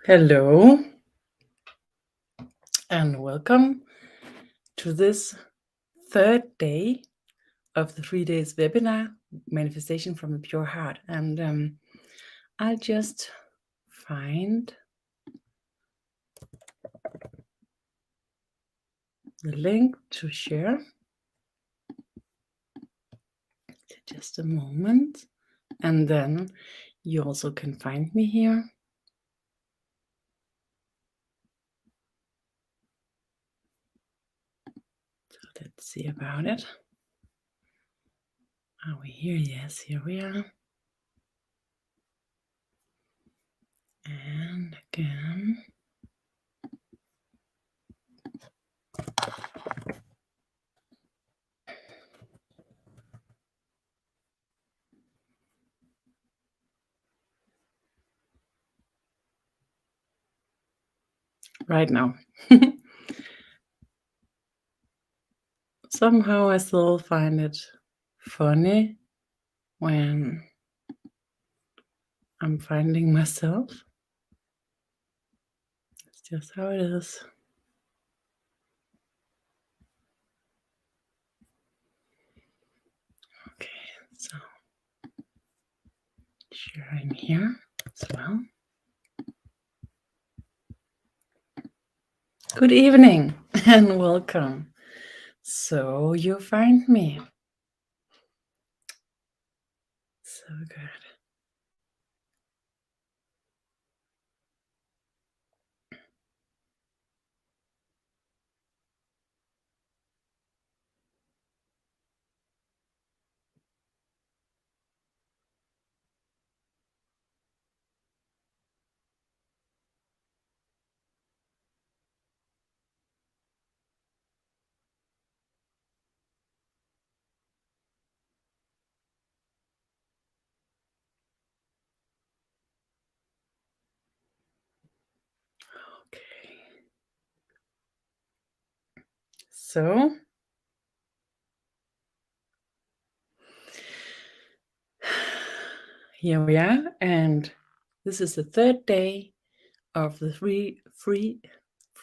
Hello and welcome to this third day of the 3 days webinar, Manifestation from the Pure Heart. And I'll just find the link to share. Just a moment. And then you also can find me here. So let's see about it. Are we here? Yes, here we are. And again. Right now. Somehow I still find it funny when I'm finding myself. It's just how it is. Okay, so sharing here as well. Good evening and welcome. So you find me. So good. Okay. So here we are, and this is the third day of the free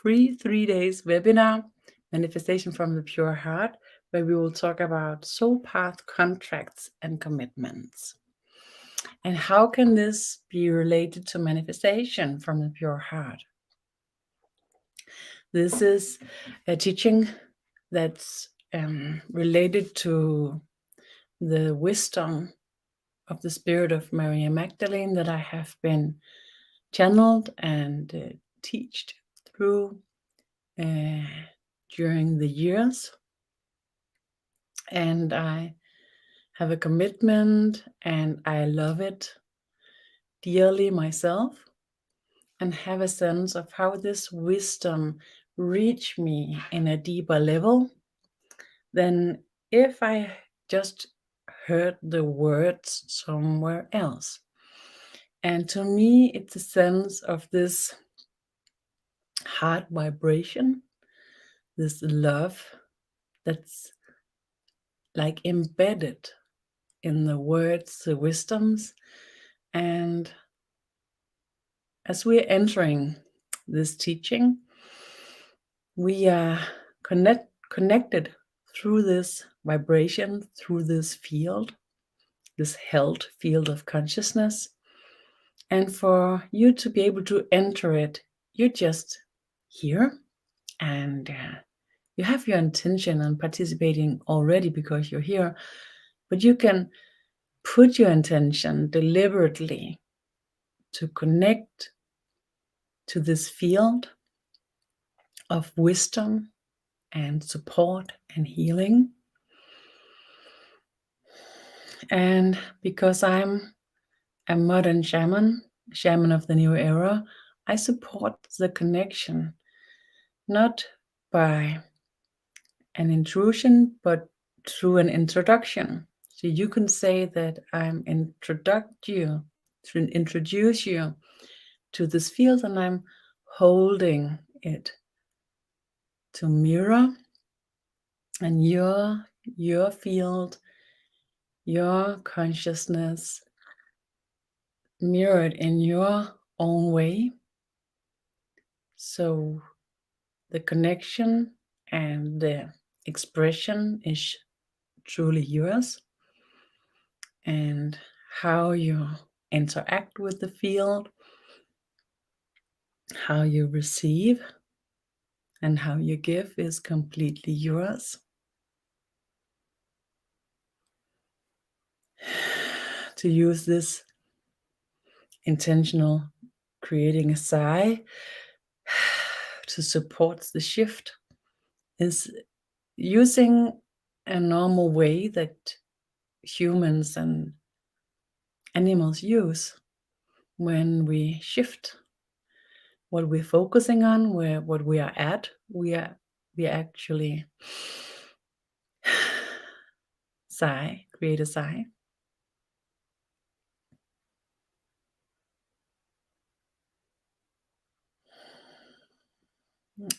3 days webinar, Manifestation from the Pure Heart, where we will talk about Soulpath contracts and commitments. And how can this be related to manifestation from the pure heart? This is a teaching that's related to the wisdom of the spirit of Maria Magdalene that I have been channeled and taught through during the years. And I have a commitment and I love it dearly myself, and have a sense of how this wisdom reached me in a deeper level than if I just heard the words somewhere else. And to me, it's a sense of this heart vibration, this love that's like embedded in the words, the wisdoms. And as we're entering this teaching, we are connected through this vibration, through this field, this held field of consciousness. And for you to be able to enter it, you're just here, and you have your intention on participating already because you're here, but you can put your intention deliberately to connect to this field of wisdom and support and healing. And because I'm a modern shaman of the new era, I support the connection, not by an intrusion, but through an introduction. So you can say that I'm introduce you to this field, and I'm holding it to mirror, and your field, your consciousness mirrored in your own way, So the connection and the expression is truly yours, and how you interact with the field, how you receive, and how you give is completely yours. To use this intentional creating a sigh to support the shift is using a normal way that humans and animals use when we shift what we're focusing on, where what we are at, we actually sigh, create a sigh.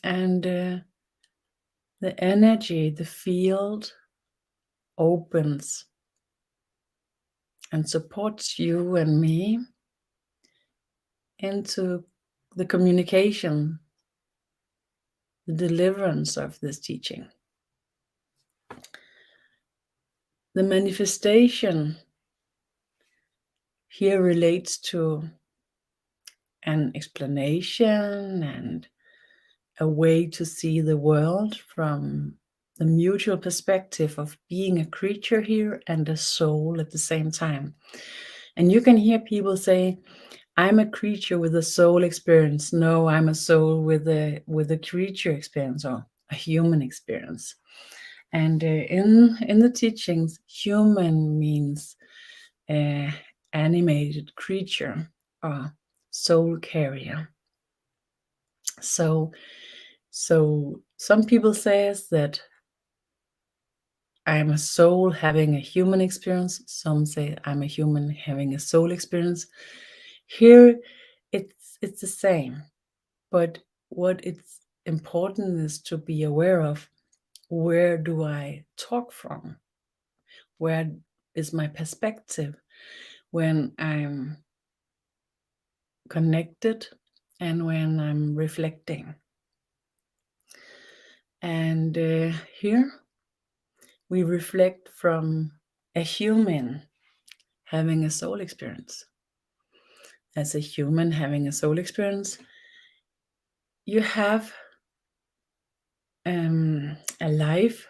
And the energy, the field opens and supports you and me into the communication, the deliverance of this teaching. The manifestation here relates to an explanation and a way to see the world from the mutual perspective of being a creature here and a soul at the same time. And you can hear people say, I'm a creature with a soul experience. No, I'm a soul with a creature experience, or a human experience. And in the teachings, human means animated creature or soul carrier. So some people says that I'm a soul having a human experience. Some say I'm a human having a soul experience. Here it's the same, but what it's important is to be aware of, where do I talk from? Where is my perspective when I'm connected and when I'm reflecting? And here we reflect from a human having a soul experience. As a human having a soul experience, you have a life,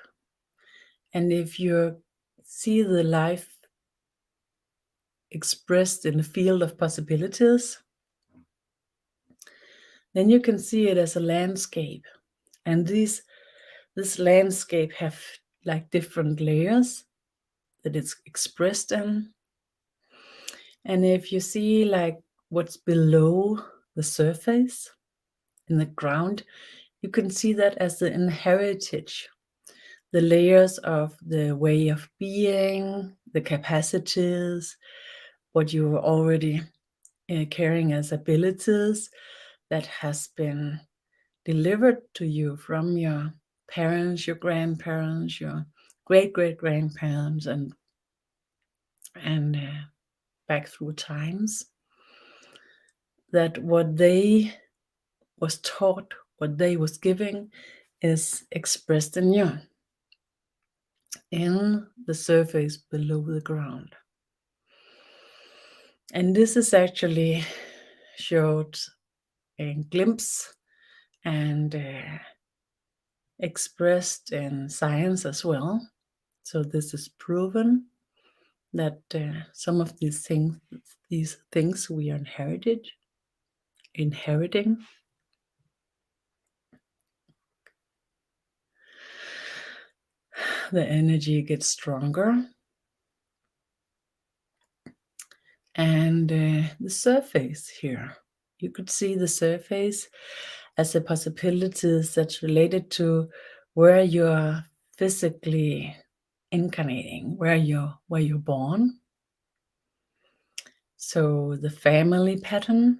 and if you see the life expressed in the field of possibilities, then you can see it as a landscape. And this landscape have like different layers that it's expressed in. And if you see like what's below the surface in the ground, you can see that as the inheritage, the layers of the way of being, the capacities, what you are already carrying as abilities that has been delivered to you from your parents, your grandparents, your great-great-grandparents, and back through times, that what they was taught, what they was giving, is expressed in you, in the surface below the ground. And this is actually showed a glimpse and expressed in science as well. So this is proven that some of these things we are inheriting, the energy gets stronger, and the surface here, you could see the surface as a possibilities that's related to where you're physically incarnating, where you're born. So the family pattern,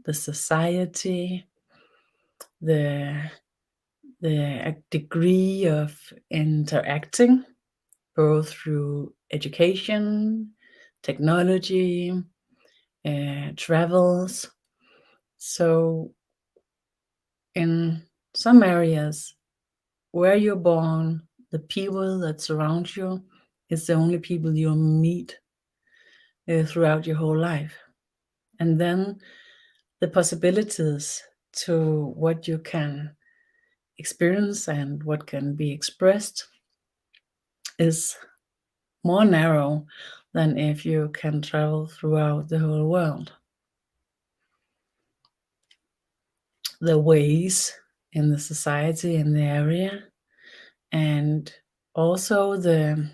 the society, the degree of interacting, both through education, technology, travels. So in some areas where you're born, the people that surround you is the only people you'll meet throughout your whole life. And then the possibilities to what you can experience and what can be expressed is more narrow than if you can travel throughout the whole world. The ways in the society in the area, and also the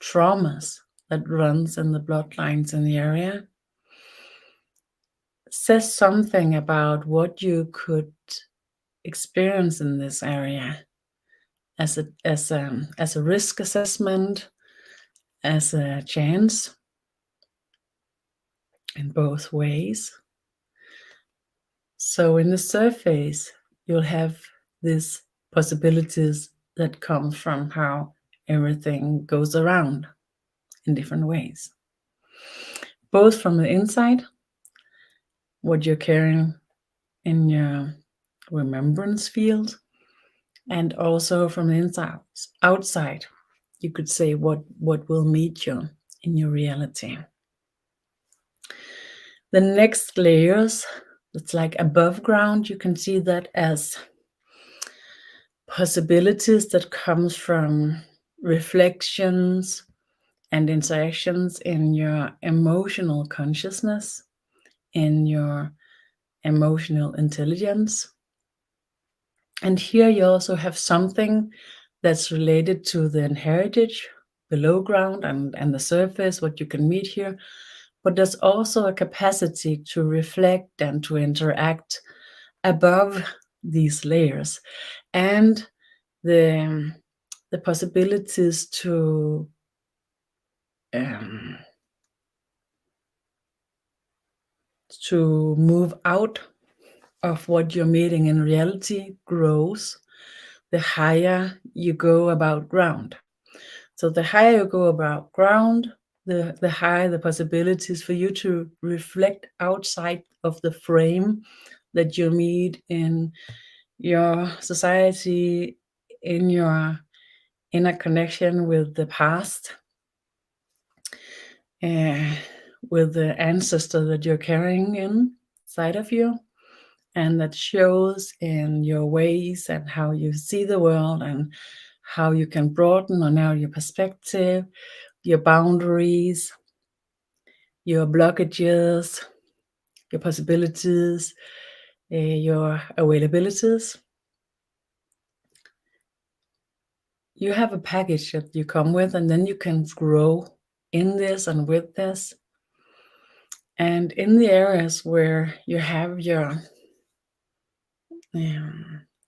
traumas that runs in the bloodlines in the area, says something about what you could experience in this area as a risk assessment, as a chance in both ways. So in the surface, you'll have these possibilities that come from how everything goes around in different ways. Both from the inside, what you're carrying in your remembrance field, and also from the inside, outside, you could say what will meet you in your reality. The next layers, it's like above ground, you can see that as possibilities that comes from reflections and interactions in your emotional consciousness, in your emotional intelligence. And here you also have something that's related to the inherited below ground and the surface, what you can meet here. But there's also a capacity to reflect and to interact above these layers, and the possibilities to move out of what you're meeting in reality grows the higher you go above ground. So the higher you go above ground, the higher the possibilities for you to reflect outside of the frame that you meet in your society, in your inner connection with the past, with the ancestor that you're carrying inside of you, and that shows in your ways and how you see the world and how you can broaden or narrow your perspective, your boundaries, your blockages, your possibilities, your availabilities. You have a package that you come with, and then you can grow in this and with this. And in the areas where you have your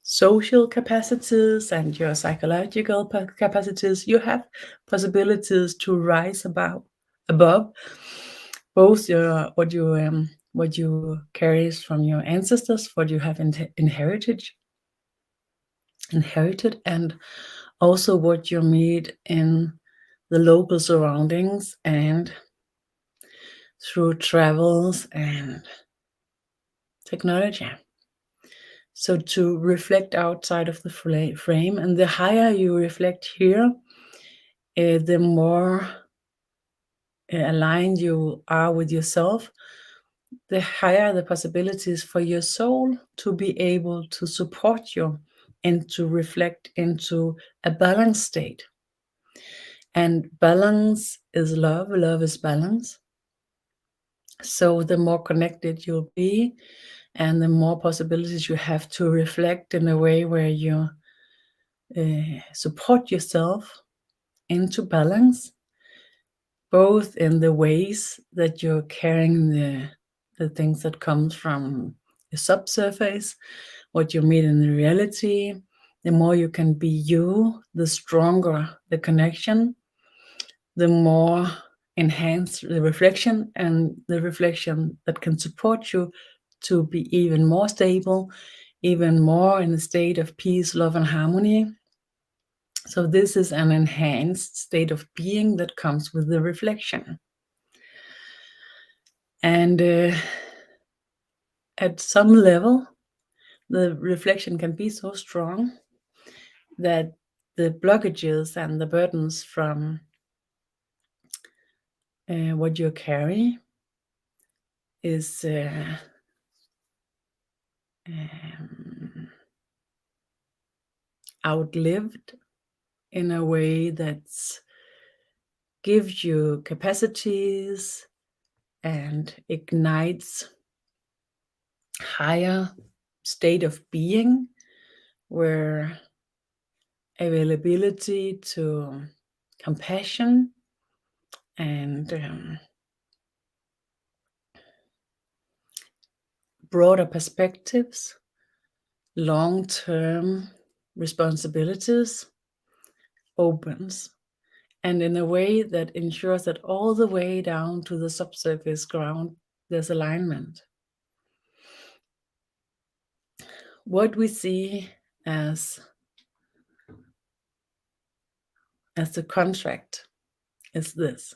social capacities and your psychological capacities, you have possibilities to rise above both your what you carries from your ancestors, what you have inherited, and also what you meet in the local surroundings and through travels and technology. So to reflect outside of the frame, and the higher you reflect here, the more aligned you are with yourself, the higher the possibilities for your soul to be able to support you and to reflect into a balanced state. And balance is love, love is balance. So the more connected you'll be, and the more possibilities you have to reflect in a way where you support yourself into balance, both in the ways that you're carrying the things that comes from the subsurface, what you meet in the reality. The more you can be you, the stronger the connection, the more enhanced the reflection, and the reflection that can support you to be even more stable, even more in a state of peace, love, and harmony. So this is an enhanced state of being that comes with the reflection. And at some level, the reflection can be so strong that the blockages and the burdens from what you carry is outlived in a way that gives you capacities and ignites higher state of being, where availability to compassion and broader perspectives, long-term responsibilities opens, and in a way that ensures that all the way down to the subsurface ground there's alignment. What we see as the contract is this.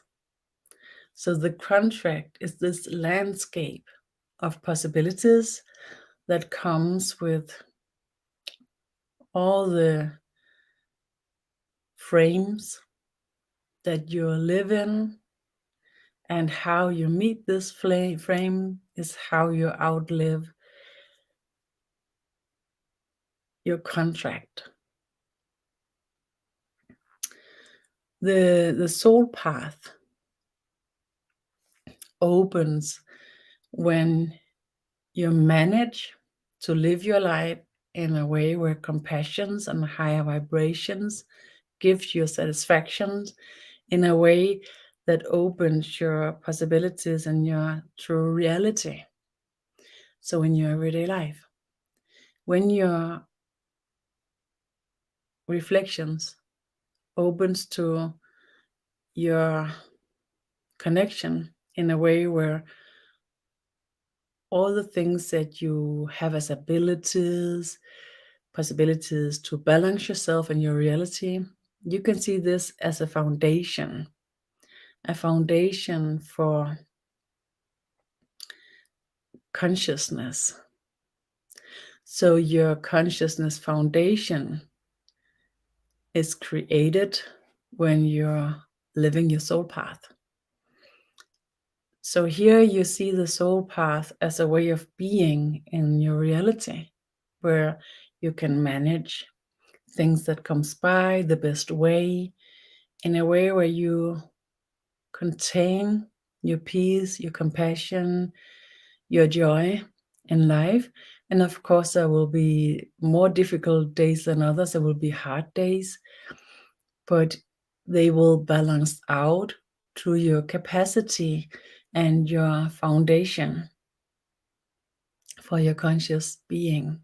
So the contract is this landscape of possibilities that comes with all the frames that you live in, and how you meet this frame is how you outlive your contract. The soul path opens when you manage to live your life in a way where compassions and higher vibrations gives you satisfactions, in a way that opens your possibilities and your true reality. So in your everyday life, when your reflections opens to your connection in a way where all the things that you have as abilities, possibilities to balance yourself and your reality, you can see this as a foundation for consciousness. So your consciousness foundation is created when you're living your soul path. So here you see the soul path as a way of being in your reality, where you can manage things that comes by the best way, in a way where you contain your peace, your compassion, your joy in life. And of course, there will be more difficult days than others. There will be hard days, but they will balance out through your capacity and your foundation for your conscious being.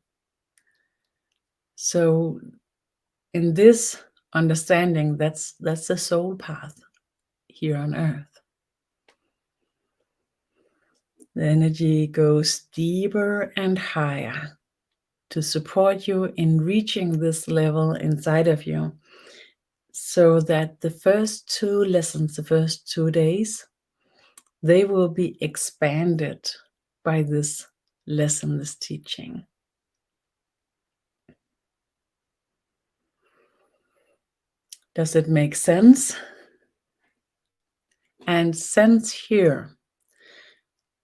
So in this understanding, that's the soul path here on earth. The energy goes deeper and higher to support you in reaching this level inside of you, so that the first 2 lessons, the first 2 days, they will be expanded by this lesson, this teaching. Does it make sense? And sense here,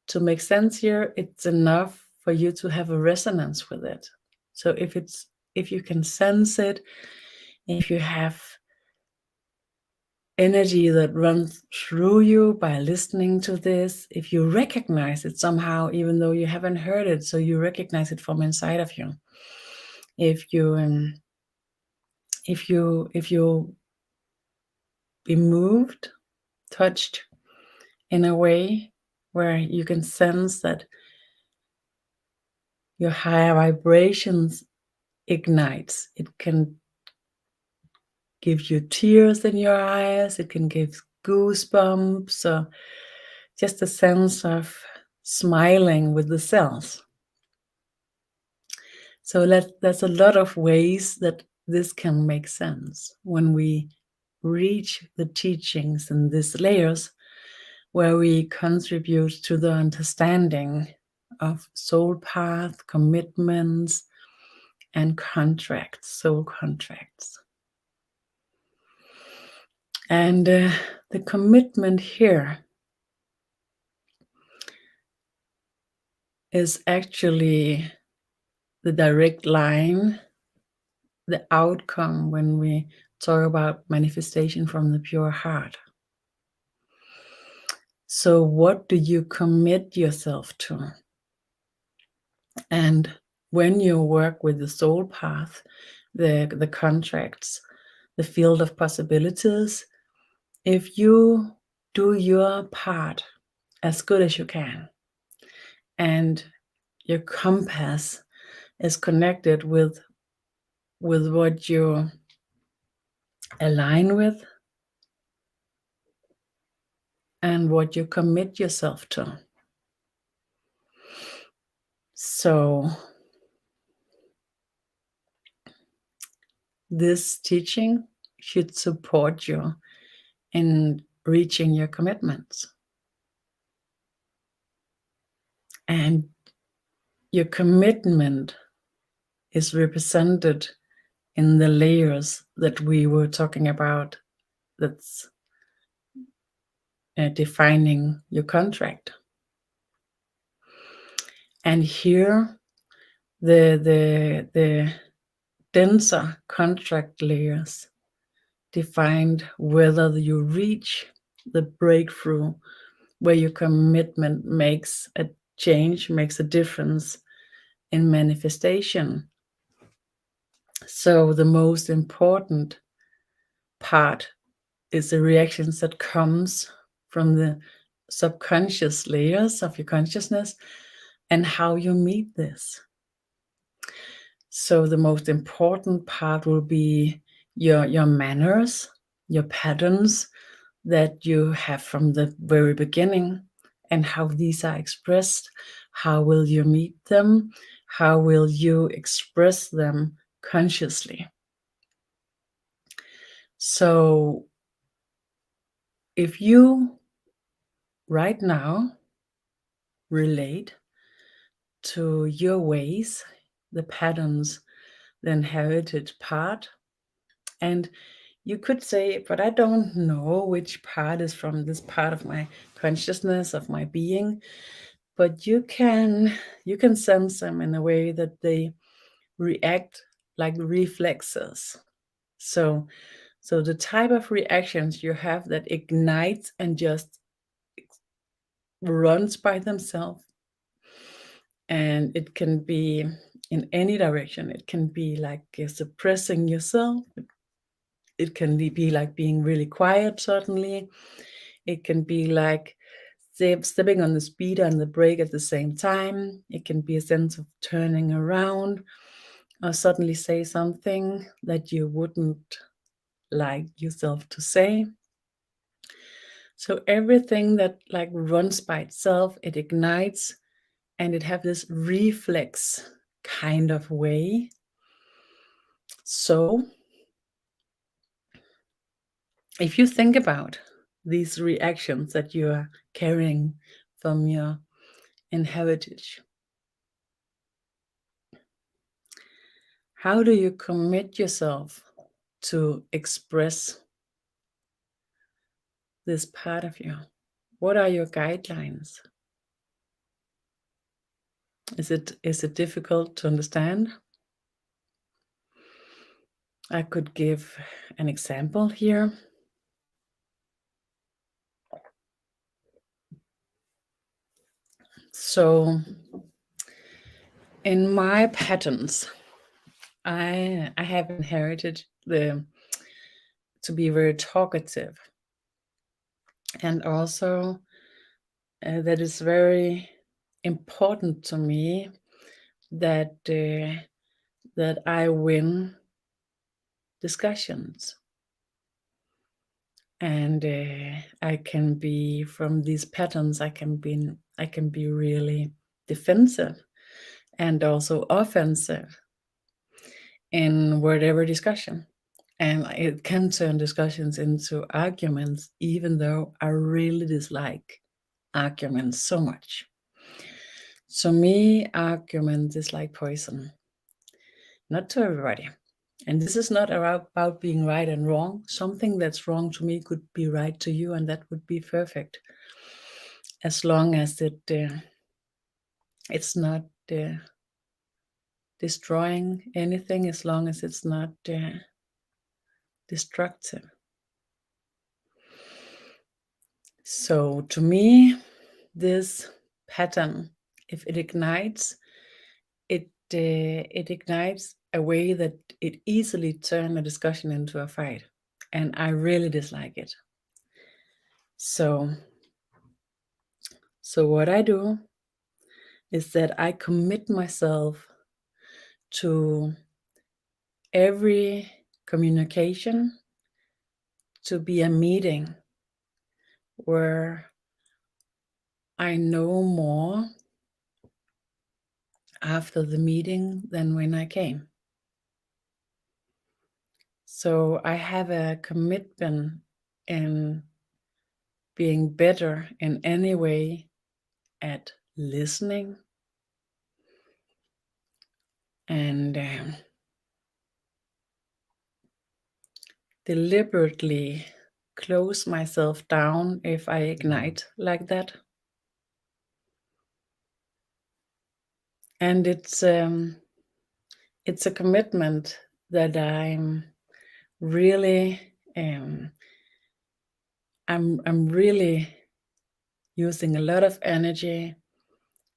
to make sense here, it's enough for you to have a resonance with it. So if you can sense it, if you have energy that runs through you by listening to this, if you recognize it somehow, even though you haven't heard it, so you recognize it from inside of you. If you be moved, touched in a way where you can sense that your higher vibrations ignites. It can give you tears in your eyes, it can give goosebumps, or just a sense of smiling with the cells. So there's a lot of ways that this can make sense when we reach the teachings in these layers, where we contribute to the understanding of soul path, commitments, and contracts, soul contracts. And the commitment here is actually the direct line, the outcome when we talk about manifestation from the pure heart. So what do you commit yourself to? And when you work with the soul path, the contracts, the field of possibilities, if you do your part as good as you can, and your compass is connected with what you align with and what you commit yourself to. So this teaching should support you in reaching your commitments. And your commitment is represented in the layers that we were talking about, that's defining your contract. And here the denser contract layers defined whether you reach the breakthrough where your commitment makes a change, makes a difference in manifestation. So the most important part is the reactions that comes from the subconscious layers of your consciousness and how you meet this. So the most important part will be your manners, your patterns that you have from the very beginning, and how these are expressed. How will you meet them? How will you express them consciously? So if you right now relate to your ways, the patterns, the inherited part, and you could say, but I don't know which part is from this part of my consciousness, of my being, but you can sense them in a way that they react like reflexes. So the type of reactions you have that ignites and just runs by themselves, and it can be in any direction. It can be like suppressing yourself. It can be like being really quiet, certainly. It can be like stepping on the speeder and the brake at the same time. It can be a sense of turning around or suddenly say something that you wouldn't like yourself to say. So everything that like runs by itself, it ignites, and it have this reflex kind of way. So if you think about these reactions that you are carrying from your inheritance, how do you commit yourself to express this part of you? What are your guidelines? Is it difficult to understand? I could give an example here. So in my patterns, I have inherited to be very talkative, and also that is very important to me that that I win discussions, and I can be, from these patterns, I can be really defensive and also offensive in whatever discussion. And it can turn discussions into arguments, even though I really dislike arguments so much. So me, argument is like poison. not to everybody. And this is not about being right and wrong. Something that's wrong to me could be right to you, and that would be perfect, as long as it's not destroying anything, as long as it's not destructive. So to me, this pattern, if it ignites, it ignites a way that it easily turns a discussion into a fight, and I really dislike it. So what I do is that I commit myself to every communication to be a meeting where I know more after the meeting than when I came. So I have a commitment in being better in any way at listening and deliberately close myself down if I ignite like that. And it's a commitment that I'm really I'm really using a lot of energy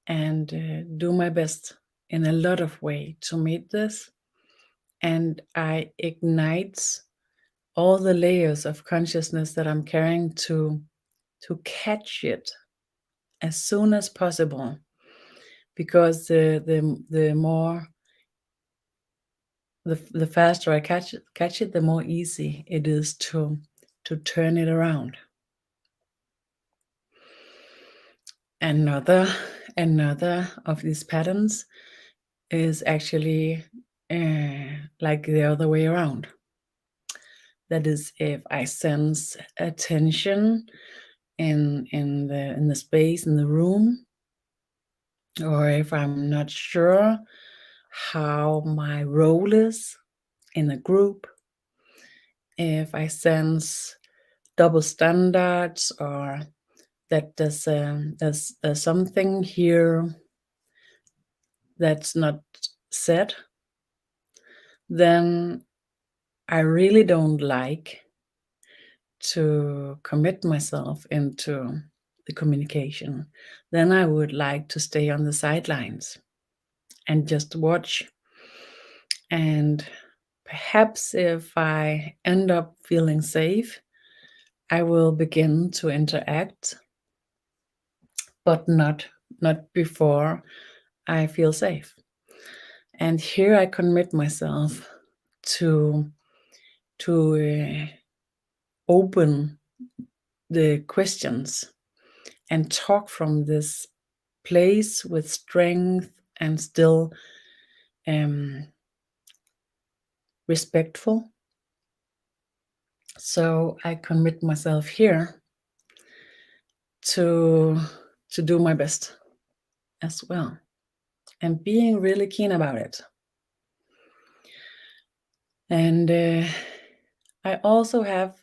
and do my best in a lot of way to meet this. And I ignite all the layers of consciousness that I'm carrying to catch it as soon as possible, because the more the faster I catch it, the more easy it is to turn it around. Another of these patterns is actually like the other way around. That is, if I sense attention in the space in the room, or if I'm not sure how my role is in a group, if I sense double standards, or that there's something here that's not said, then I really don't like to commit myself into the communication. Then I would like to stay on the sidelines and just watch. And perhaps if I end up feeling safe, I will begin to interact, but not before I feel safe. And here I commit myself to open the questions and talk from this place with strength and still respectful. So I commit myself here to do my best as well, and being really keen about it. And I also have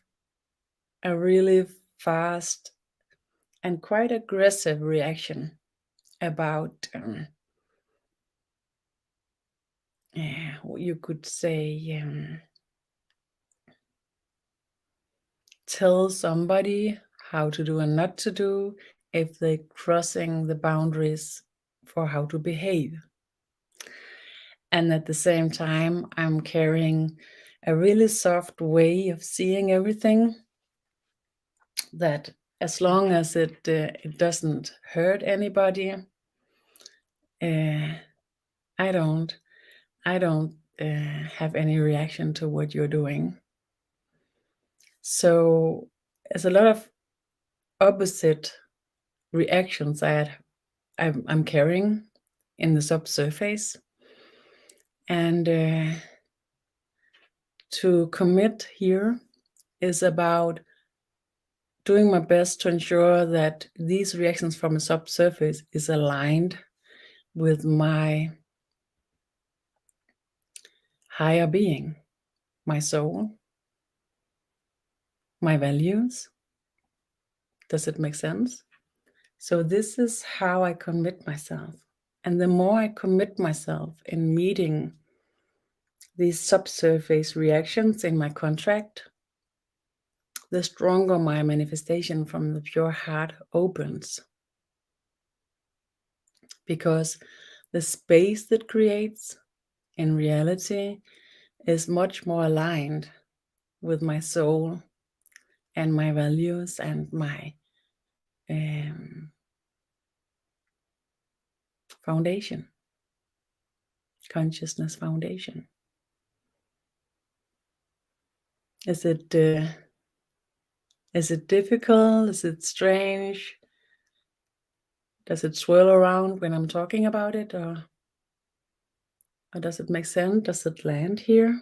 a really fast and quite aggressive reaction about you could say tell somebody how to do and not to do if they're crossing the boundaries for how to behave. And at the same time, I'm carrying a really soft way of seeing everything, that as long as it doesn't hurt anybody, I don't have any reaction to what you're doing. So there's a lot of opposite reactions I'm carrying in the subsurface, and to commit here is about doing my best to ensure that these reactions from the subsurface is aligned with my higher being, my soul, my values. Does it make sense? So this is how I commit myself. And the more I commit myself in meeting these subsurface reactions in my contract, the stronger my manifestation from the pure heart opens. Because the space that creates in reality is much more aligned with my soul and my values and my foundation, consciousness foundation. Is it difficult? Is it strange? Does it swirl around when I'm talking about it, or does it make sense? Does it land here?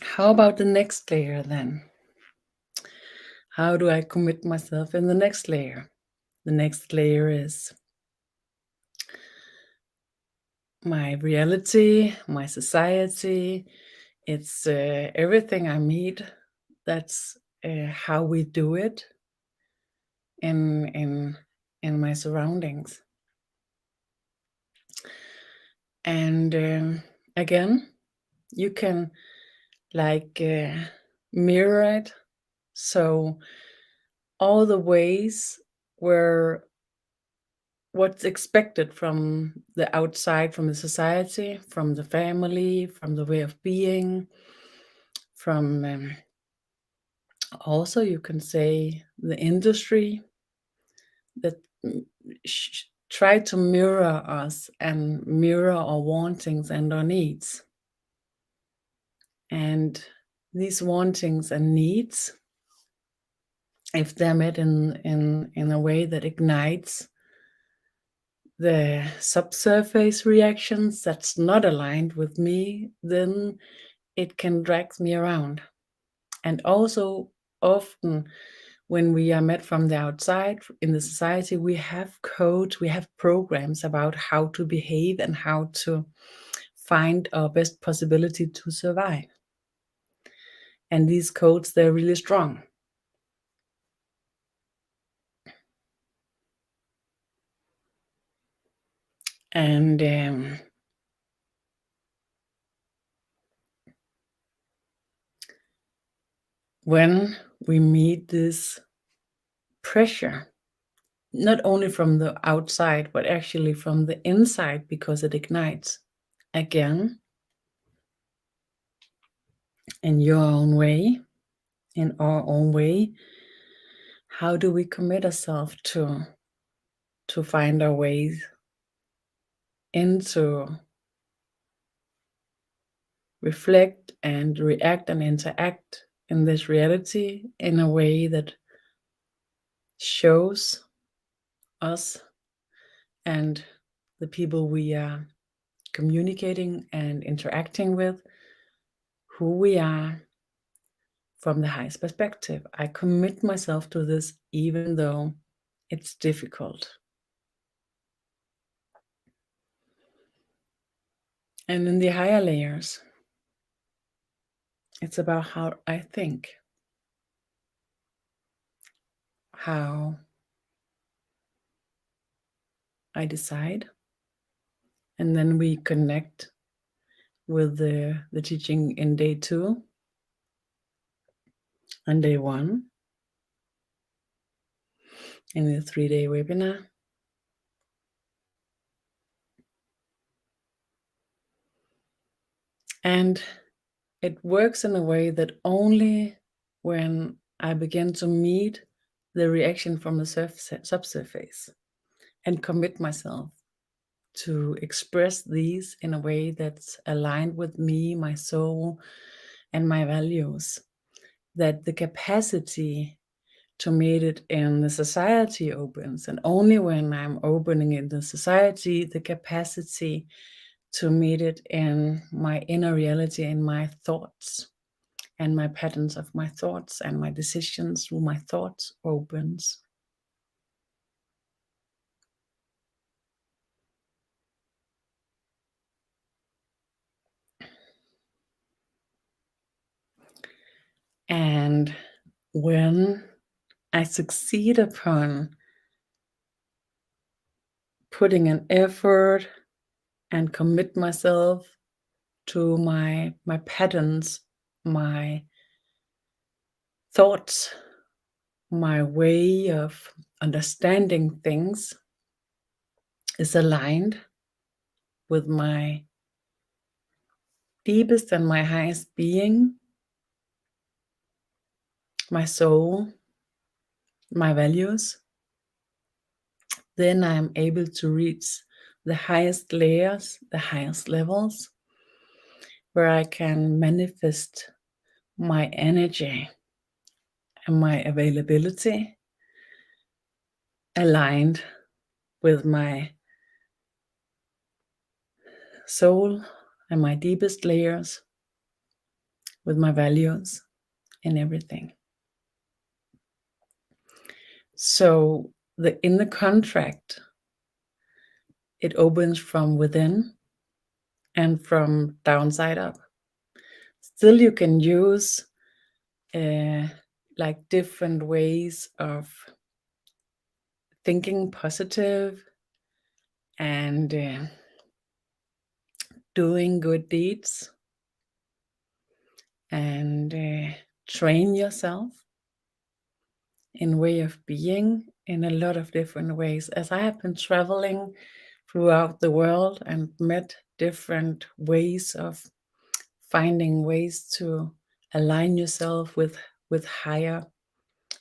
How about the next layer then? How do I commit myself in the next layer? The next layer is my reality, my society. It's everything I meet. That's how we do it in my surroundings. And again, you can like mirror it. So all the ways where what's expected from the outside, from the society, from the family, from the way of being, from also you can say the industry that try to mirror us and mirror our wantings and our needs. And these wantings and needs, if they're met in a way that ignites the subsurface reactions that's not aligned with me, then it can drag me around. And also often when we are met from the outside in the society, we have codes, we have programs about how to behave and how to find our best possibility to survive. And these codes, they're really strong. And when we meet this pressure, not only from the outside, but actually from the inside, because it ignites, again, in your own way, in our own way, how do we commit ourselves to find our ways into reflect and react and interact in this reality in a way that shows us and the people we are communicating and interacting with who we are from the highest perspective. I commit myself to this even though it's difficult. And in the higher layers, it's about how I think, how I decide, and then we connect with the teaching in day 2 and day 1 in the 3-day webinar. And it works in a way that only when I begin to meet the reaction from the subsurface and commit myself to express these in a way that's aligned with me, my soul, and my values, that the capacity to meet it in the society opens. And only when I'm opening in the society, the capacity to meet it in my inner reality, in my thoughts, and my patterns of my thoughts and my decisions through my thoughts opens. And when I succeed upon putting an effort and commit myself to my patterns, my thoughts, my way of understanding things is aligned with my deepest and my highest being, my soul, my values, then I am able to reach the highest layers, the highest levels, where I can manifest my energy and my availability aligned with my soul and my deepest layers, with my values and everything. So in the contract, it opens from within and from downside up. Still, you can use like different ways of thinking positive and doing good deeds and train yourself in way of being in a lot of different ways. As I have been traveling throughout the world and met different ways of finding ways to align yourself with higher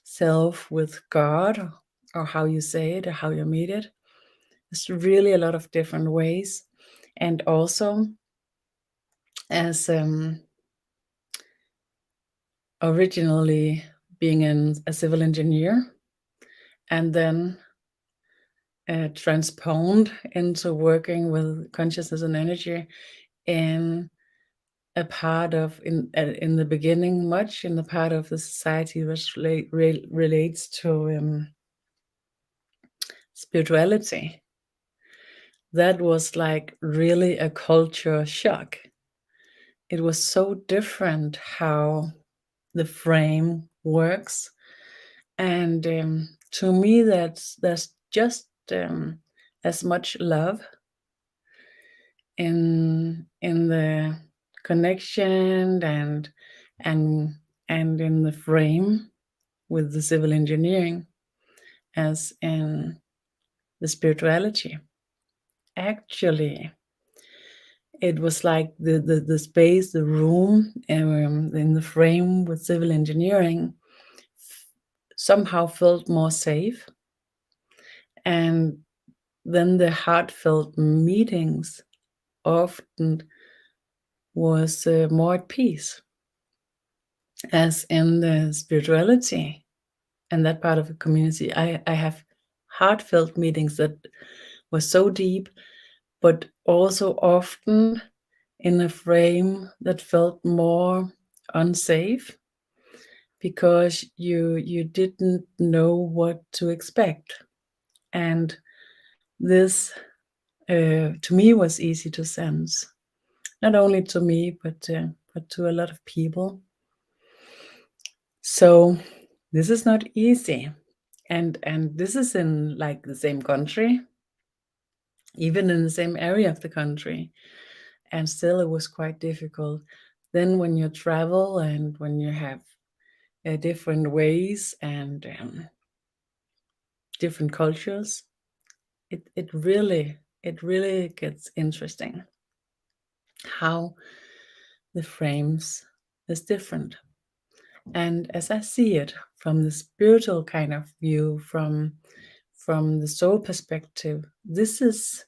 self, with God, or how you say it, or how you meet it. There's really a lot of different ways. And also, as originally being a civil engineer, and then transponed into working with consciousness and energy in a part of in the beginning, much in the part of the society which relates to spirituality. That was like really a culture shock. It was so different how the frame works, and to me, there's just as much love in the connection and in the frame with the civil engineering as in the spirituality. Actually, it was like the space, the room in the frame with civil engineering somehow felt more safe, and then the heartfelt meetings often was more at peace. As in the spirituality and that part of the community, I have heartfelt meetings that were so deep, but also often in a frame that felt more unsafe, because you didn't know what to expect. And this to me was easy to sense, not only to me but to a lot of people. So this is not easy, and this is in like the same country, even in the same area of the country, and still it was quite difficult. Then when you travel and when you have different ways and different cultures, it really gets interesting how the frames is different. And as I see it from the spiritual kind of view, from the soul perspective, this is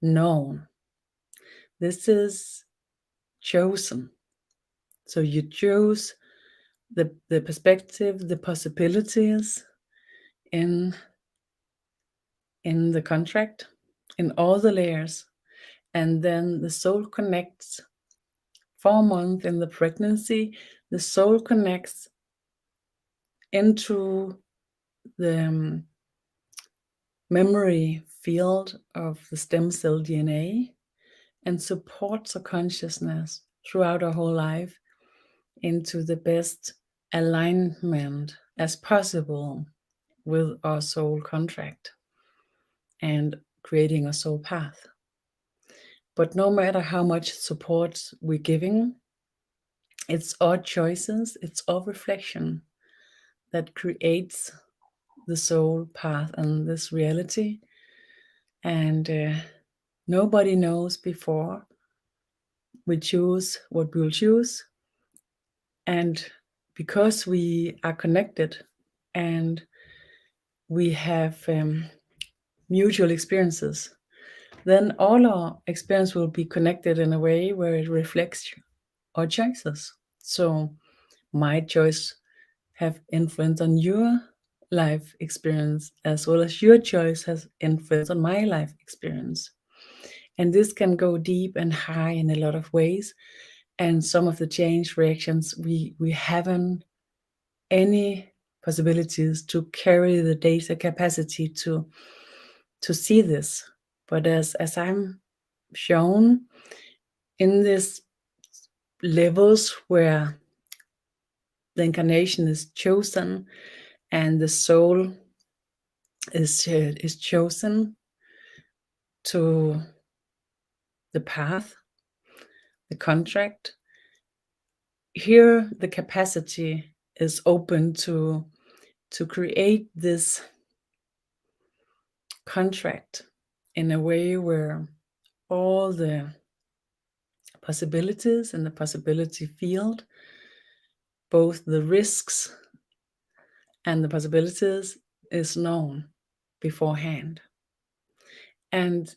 known, this is chosen. So you choose the perspective, the possibilities in the contract, in all the layers, and then the soul connects 4 months in the pregnancy, the soul connects into the memory field of the stem cell DNA and supports our consciousness throughout our whole life into the best alignment as possible with our soul contract and creating a soul path. But no matter how much support we're giving, it's our choices, it's our reflection that creates the soul path and this reality. And nobody knows before we choose what we'll choose. And because we are connected and we have mutual experiences, then all our experience will be connected in a way where it reflects our choices. So my choice have influence on your life experience, as well as your choice has influence on my life experience. And this can go deep and high in a lot of ways. And some of the change reactions, we haven't any possibilities to carry the data capacity to see this. But as I'm shown in these levels where the incarnation is chosen and the soul is chosen to the path, the contract, here the capacity is open to create this contract in a way where all the possibilities in the possibility field, both the risks and the possibilities, is known beforehand. And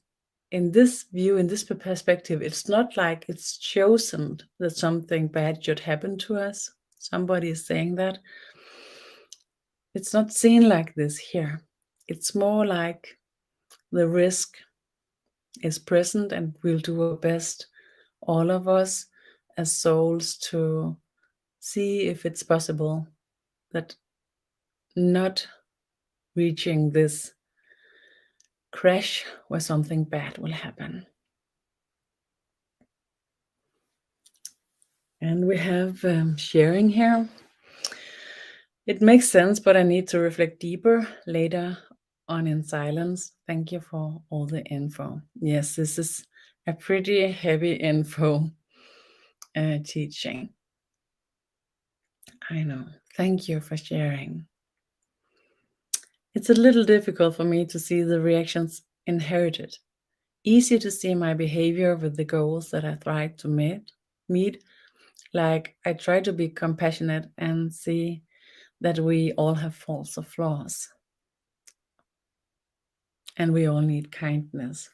in this view, in this perspective, it's not like it's chosen that something bad should happen to us. Somebody is saying that. It's not seen like this here. It's more like the risk is present, and we'll do our best, all of us as souls, to see if it's possible that not reaching this crash where something bad will happen. And we have sharing here. It makes sense, but I need to reflect deeper later on in silence. Thank you for all the info. Yes, this is a pretty heavy info teaching. I know. Thank you for sharing. It's a little difficult for me to see the reactions inherited. Easy to see my behavior with the goals that I try to meet. Like I try to be compassionate and see that we all have faults or flaws. And we all need kindness.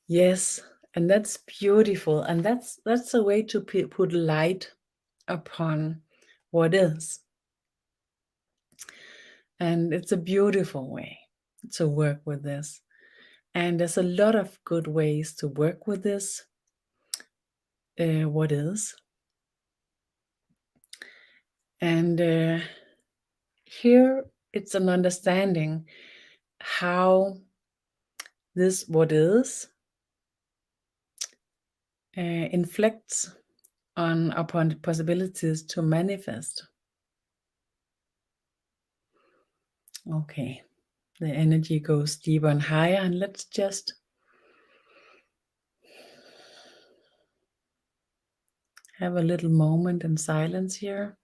Yes, and that's beautiful. And that's a way to put light upon what is. And it's a beautiful way to work with this. And there's a lot of good ways to work with this, what is. And here it's an understanding how this what is inflects upon the possibilities to manifest. Okay, the energy goes deeper and higher, and let's just have a little moment in silence here.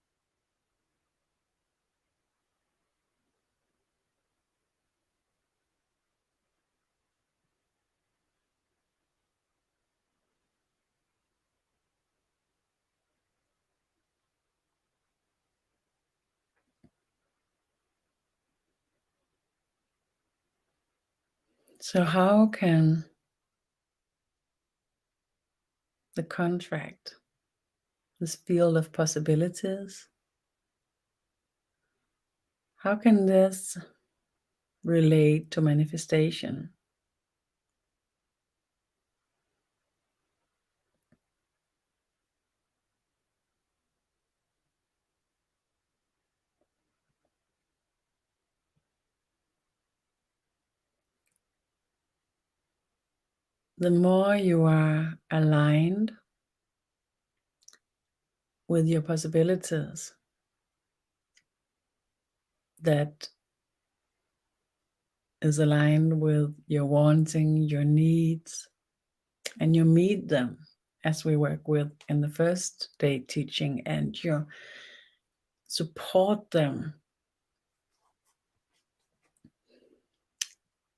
So how can the contract, this field of possibilities, how can this relate to manifestation? the more you are aligned with your possibilities, that is aligned with your wanting, your needs, and you meet them as we work with in the first day teaching, and you support them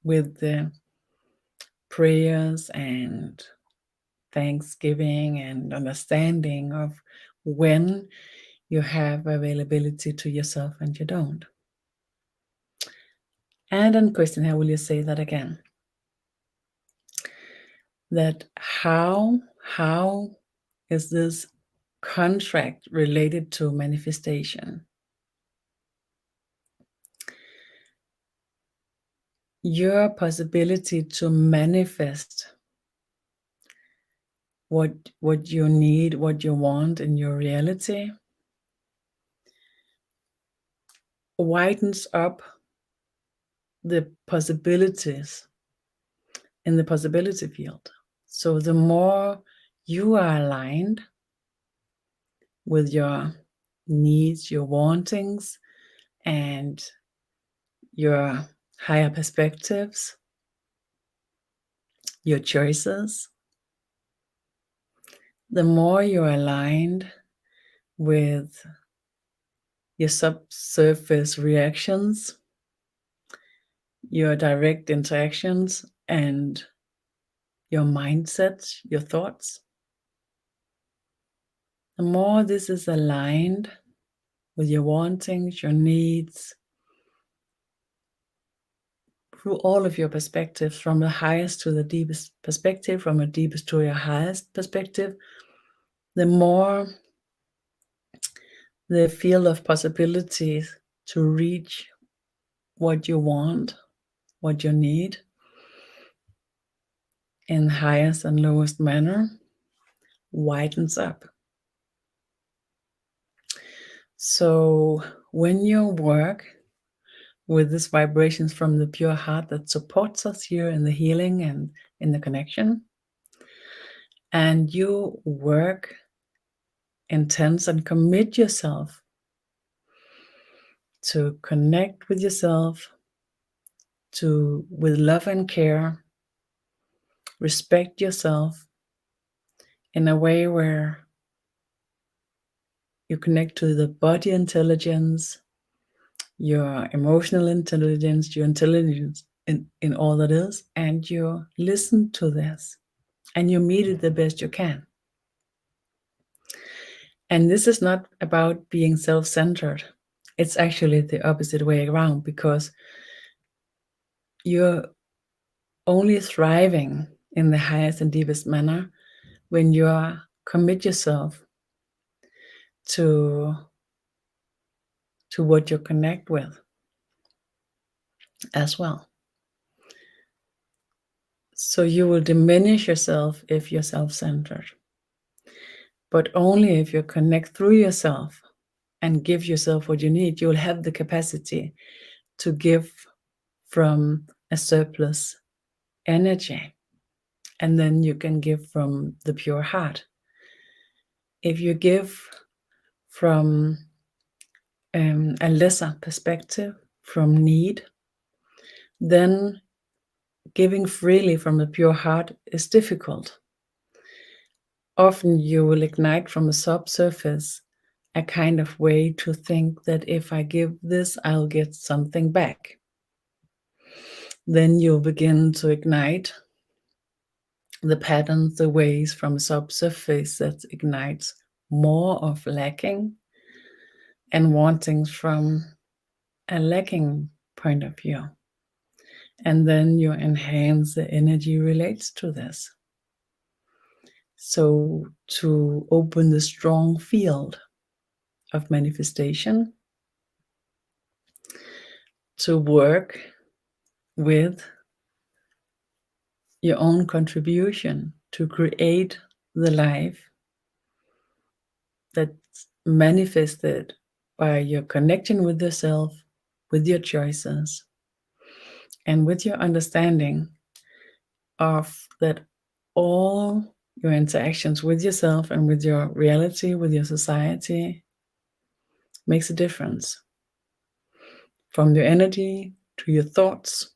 with the prayers and thanksgiving and understanding of when you have availability to yourself and you don't. And then question, how will you say that again? That how is this contract related to manifestation? Your possibility to manifest what you need, what you want in your reality, widens up the possibilities in the possibility field. So the more you are aligned with your needs, your wantings, and your higher perspectives, your choices, the more you're aligned with your subsurface reactions, your direct interactions, and your mindset, your thoughts, the more this is aligned with your wantings, your needs, through all of your perspectives, from the highest to the deepest perspective, from the deepest to your highest perspective, the more the field of possibilities to reach what you want, what you need, in highest and lowest manner, widens up. So when you work with these vibrations from the pure heart that supports us here in the healing and in the connection, and you work intense and commit yourself to connect with yourself, to with love and care, respect yourself in a way where you connect to the body intelligence, your emotional intelligence, your intelligence in all that is, and you listen to this and you meet it the best you can. And this is not about being self-centered. It's actually the opposite way around, because you're only thriving in the highest and deepest manner when you commit yourself to what you connect with as well. So you will diminish yourself if you're self-centered, but only if you connect through yourself and give yourself what you need, you'll have the capacity to give from a surplus energy, and then you can give from the pure heart. If you give from a lesser perspective, from need, then giving freely from the pure heart is difficult. Often you will ignite from the subsurface a kind of way to think that if I give this, I'll get something back. Then you'll begin to ignite the patterns, the ways from subsurface that ignites more of lacking and wantings from a lacking point of view. And then you enhance the energy relates to this. So to open the strong field of manifestation, to work with your own contribution to create the life that's manifested by your connection with yourself, with your choices, and with your understanding of that all your interactions with yourself and with your reality, with your society, makes a difference. From your energy to your thoughts,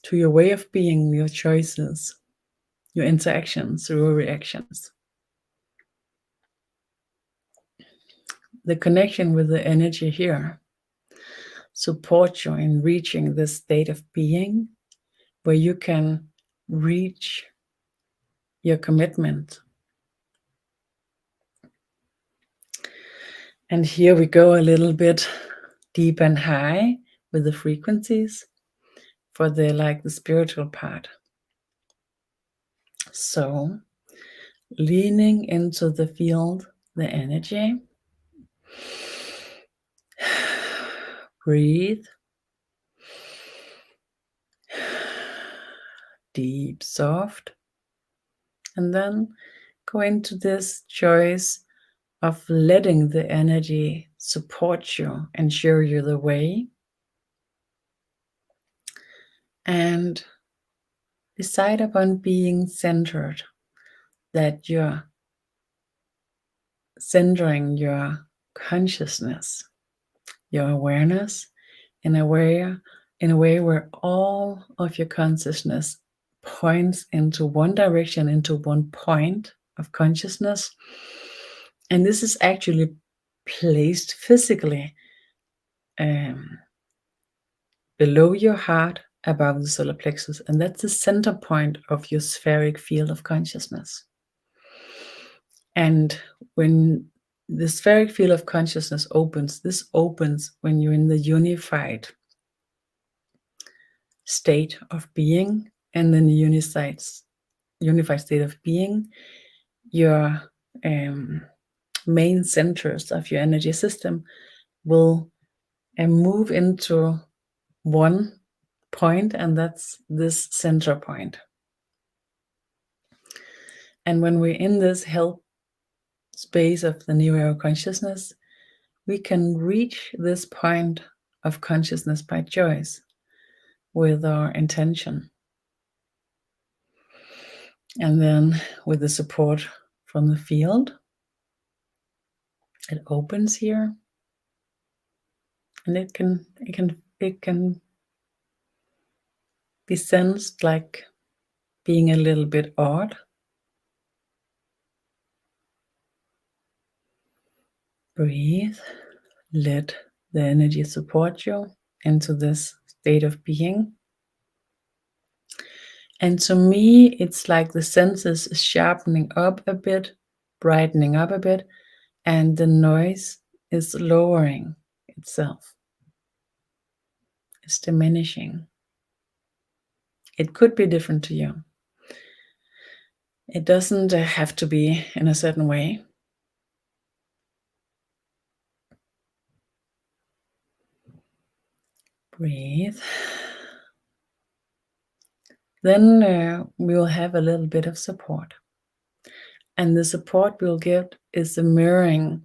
to your way of being, your choices, your interactions, your reactions. The connection with the energy here supports you in reaching this state of being where you can reach your commitment. And here we go a little bit deep and high with the frequencies for the spiritual part. So leaning into the field, the energy, breathe, deep, soft, and then go into this choice of letting the energy support you and show you the way, and decide upon being centered, that you're centering your consciousness, your awareness in a way where all of your consciousness points into one direction, into one point of consciousness. And this is actually placed physically below your heart, above the solar plexus, and that's the center point of your spheric field of consciousness. And when the spheric field of consciousness opens, this opens when you're in the unified state of being, and then the unified state of being, your main centers of your energy system will move into one point, and that's this center point. And when we're in this health space of the new era consciousness, we can reach this point of consciousness by choice with our intention. And then with the support from the field, it opens here, and it can be sensed like being a little bit odd. Breathe, let the energy support you into this state of being. And to me, it's like the senses is sharpening up a bit, brightening up a bit, and the noise is lowering itself. It's diminishing. It could be different to you. It doesn't have to be in a certain way. Breathe. Then we'll have a little bit of support. And the support we'll get is the mirroring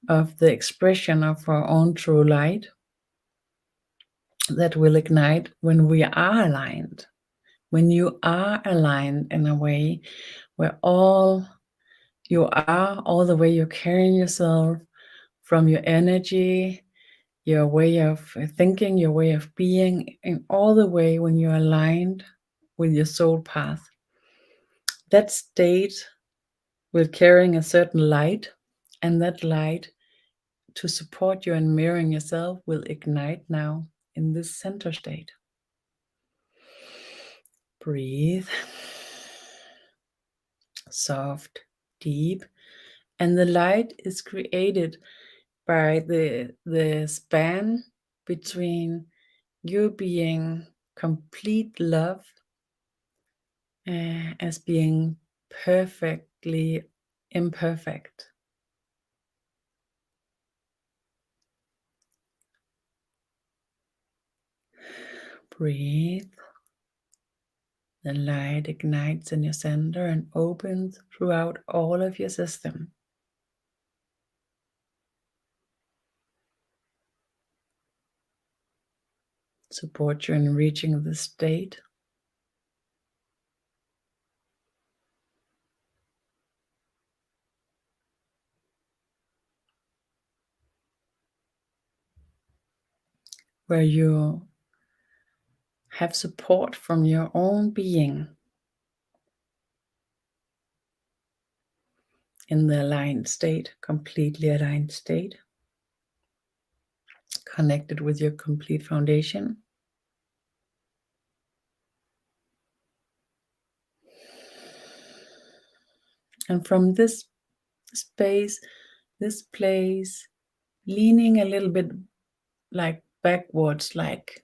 of the expression of our own true light that will ignite when we are aligned. When you are aligned in a way where all you are, all the way you're carrying yourself, from your energy, your way of thinking, your way of being, and all the way when you're aligned with your soul path. That state will carrying a certain light, and that light to support you and mirroring yourself will ignite now in this center state. Breathe. Soft, deep. And the light is created by the span between you being complete love as being perfectly imperfect. Breathe. The light ignites in your center and opens throughout all of your system. Support you in reaching this state. where you have support from your own being in the aligned state, completely aligned state, connected with your complete foundation. And from this space, this place, leaning a little bit like backwards, like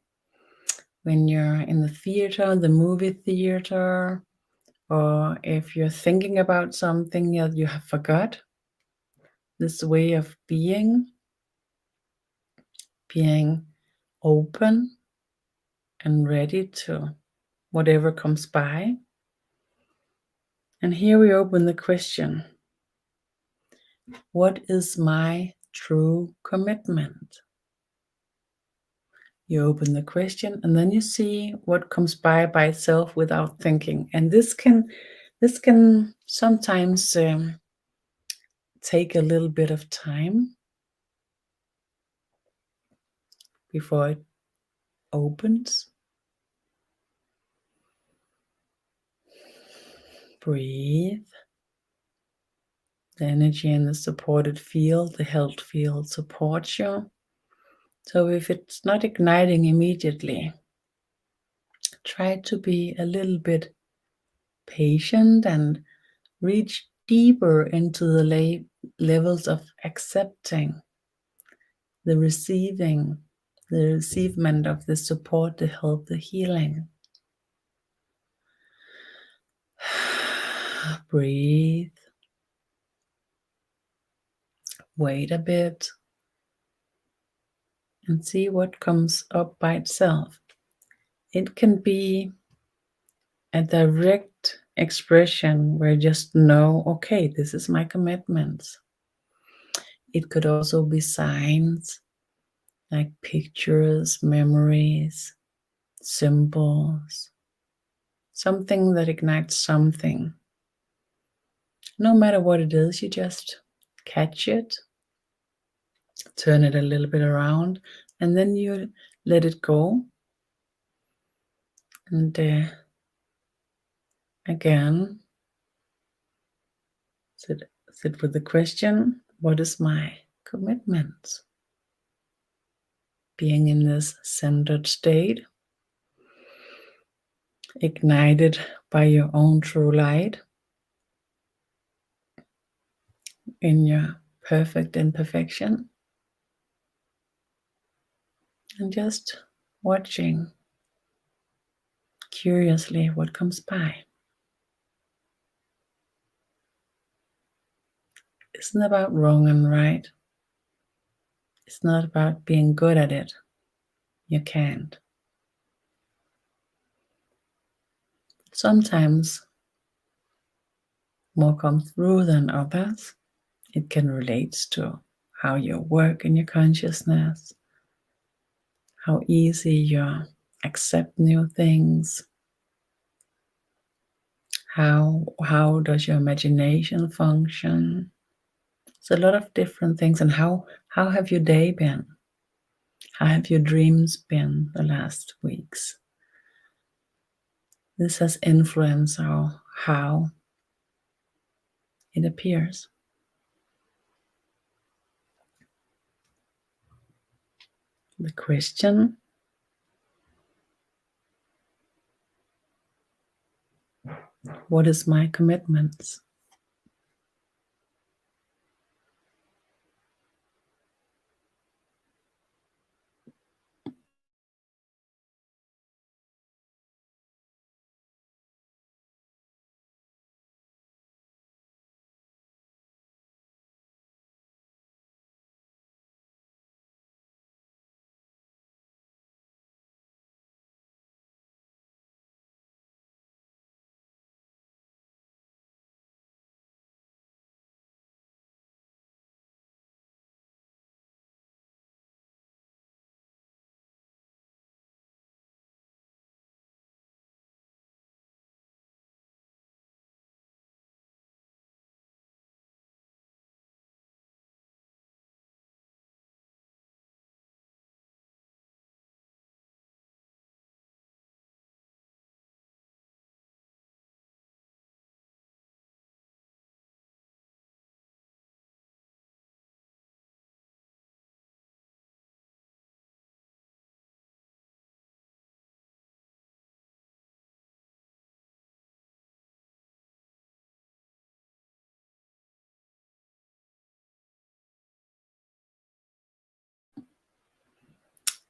when you're in the theater, the movie theater, or if you're thinking about something that you have forgot, this way of being open and ready to whatever comes by. And here we open the question, what is my true commitment? You open the question and then you see what comes by itself without thinking. And this can sometimes take a little bit of time before it opens. Breathe. The energy in the supported field, the held field supports you. So if it's not igniting immediately, try to be a little bit patient and reach deeper into the levels of accepting, the receiving, the receivement of the support, the help, the healing. Breathe. Wait a bit and see what comes up by itself. It can be a direct expression where you just know, okay, this is my commitments. It could also be signs like pictures, memories, symbols, something that ignites something. No matter what it is, you just catch it, turn it a little bit around, and then you let it go. And again, sit with the question, what is my commitment? Being in this centered state, ignited by your own true light, in your perfect imperfection, and just watching curiously what comes by. It's not about wrong and right. It's not about being good at it. You can't. Sometimes more come through than others. It can relate to how you work in your consciousness, how easy you accept new things, how does your imagination function. It's a lot of different things. And how have your day been? How have your dreams been the last weeks? This has influenced how it appears. The question, what is my commitments?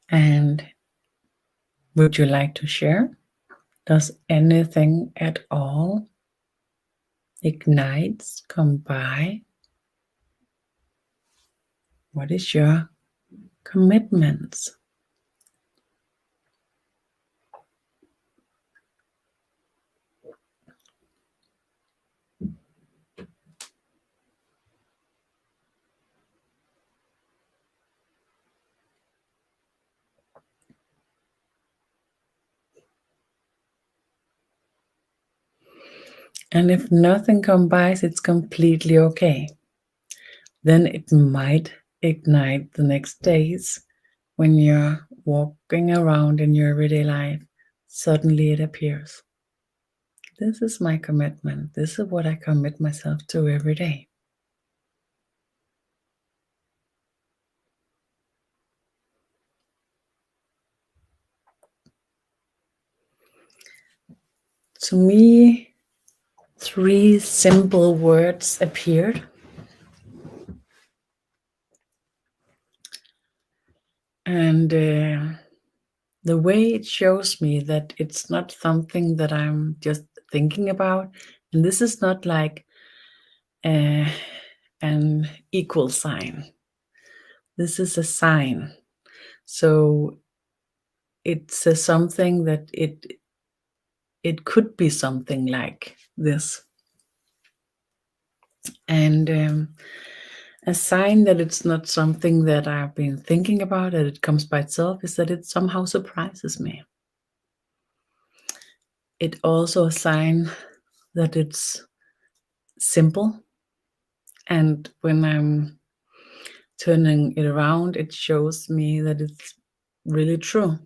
And would you like to share? Does anything at all ignites, come by? What is your commitments? And if nothing comes by, it's completely okay. Then it might ignite the next days when you're walking around in your everyday life. Suddenly it appears. This is my commitment. This is what I commit myself to every day. To me, 3 simple words appeared. And the way it shows me that it's not something that I'm just thinking about, and this is not like an equal sign. This is a sign. So it says something that it could be something like this. And a sign that it's not something that I've been thinking about, that it comes by itself, is that it somehow surprises me. It also a sign that it's simple, and when I'm turning it around, it shows me that it's really true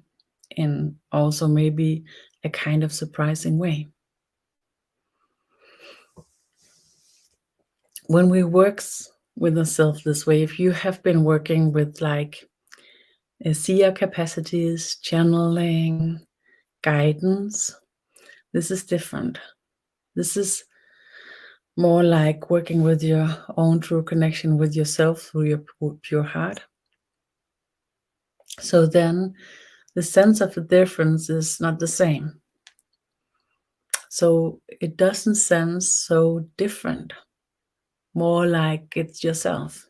in also maybe a kind of surprising way. When we work with ourselves this way, if you have been working with like seer capacities, channeling, guidance, this is different. This is more like working with your own true connection with yourself through your pure heart. So then the sense of the difference is not the same. So it doesn't sense so different, more like it's yourself.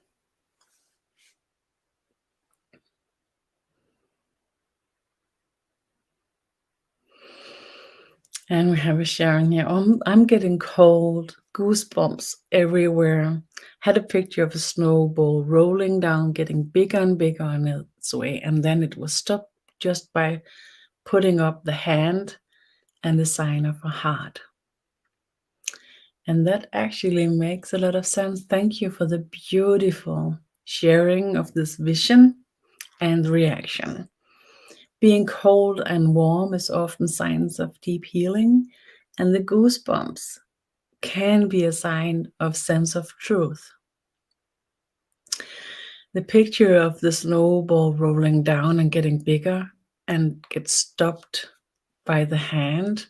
And we have a Sharon here. I'm getting cold, goosebumps everywhere. Had a picture of a snowball rolling down, getting bigger and bigger on its way, and then it was stopped just by putting up the hand and the sign of a heart. And that actually makes a lot of sense. Thank you for the beautiful sharing of this vision and reaction. Being cold and warm is often signs of deep healing, and the goosebumps can be a sign of sense of truth. The picture of the snowball rolling down and getting bigger and gets stopped by the hand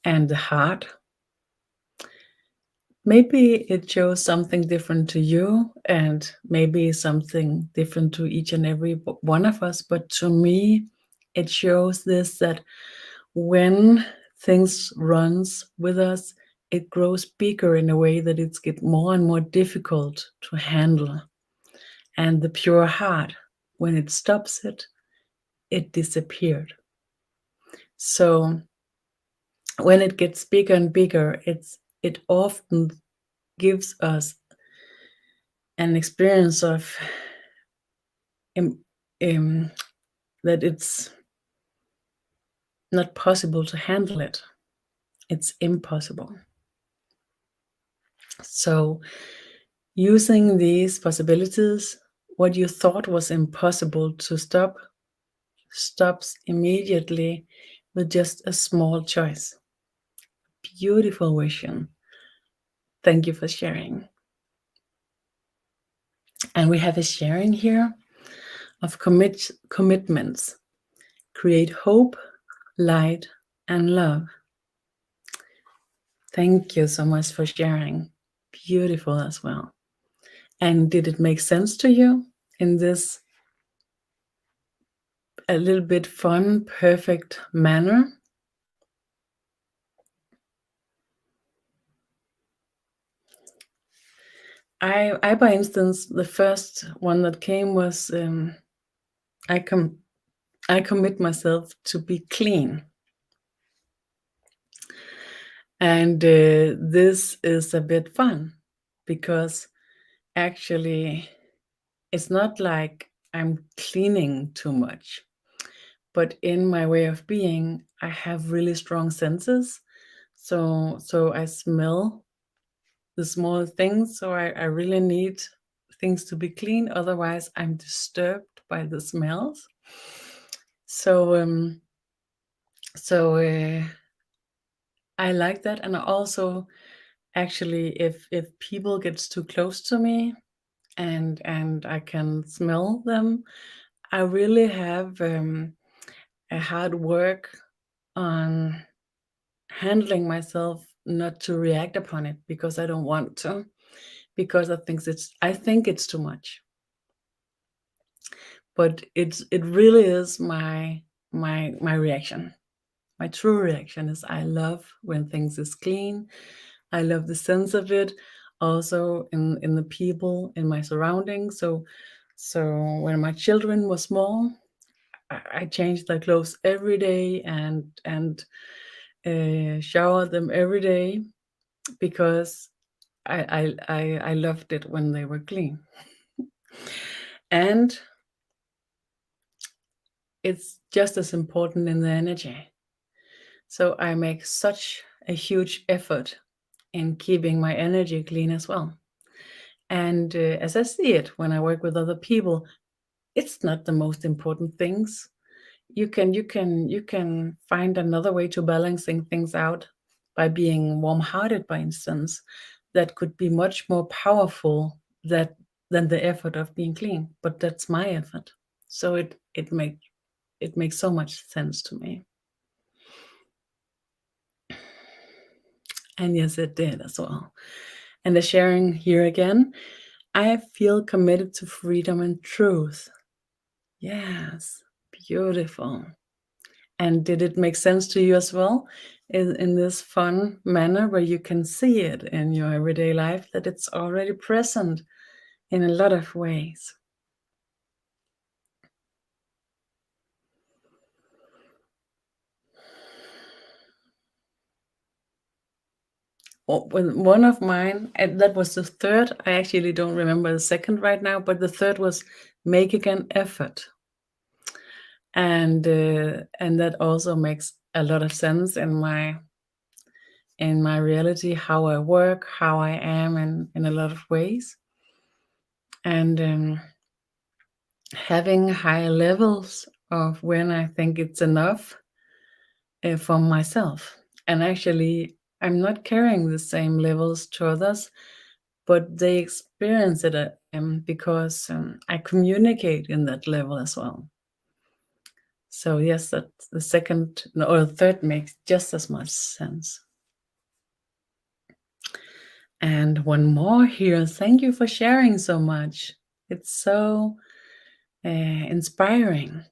and the heart. Maybe it shows something different to you, and maybe something different to each and every one of us. But to me, it shows this, that when things runs with us, it grows bigger in a way that it's get more and more difficult to handle. And the pure heart, when it stops it, it disappeared. So when it gets bigger and bigger, it often gives us an experience of that it's not possible to handle it. It's impossible. So using these possibilities, what you thought was impossible to stop stops immediately with just a small choice. Beautiful vision. Thank you for sharing. And we have a sharing here of commitments. Create hope, light, and love. Thank you so much for sharing. Beautiful as well. And did it make sense to you in this a little bit fun, perfect manner. I by instance, the first one that came was I commit myself to be clean. And this is a bit fun because actually it's not like I'm cleaning too much, but in my way of being, I have really strong senses. So I smell the small things. So I really need things to be clean. Otherwise, I'm disturbed by the smells. So I like that, and I also actually, if people gets too close to me and I can smell them, I really have a hard work on handling myself not to react upon it because I don't want to, because I think it's too much. But it really is my reaction. My true reaction is I love when things is clean. I love the sense of it, also in the people in my surroundings. So when my children were small, I changed their clothes every day and showered them every day because I loved it when they were clean. And it's just as important in the energy. So I make such a huge effort in keeping my energy clean as well. And as I see it when I work with other people, it's not the most important things. You can find another way to balancing things out by being warm-hearted, by instance, that could be much more powerful than the effort of being clean. But that's my effort. So it makes so much sense to me. And yes, it did as well. And the sharing here again, I feel committed to freedom and truth. Yes, beautiful. And did it make sense to you as well in this fun manner where you can see it in your everyday life that it's already present in a lot of ways? One of mine, and that was the third. I actually don't remember the second right now, but the third was making an effort. And that also makes a lot of sense in my reality, how I work, how I am in a lot of ways. And having high levels of when I think it's enough for myself. And actually, I'm not carrying the same levels to others, but they experience it because I communicate in that level as well. So yes, that the second or the third makes just as much sense. And one more here. Thank you for sharing so much. It's so inspiring.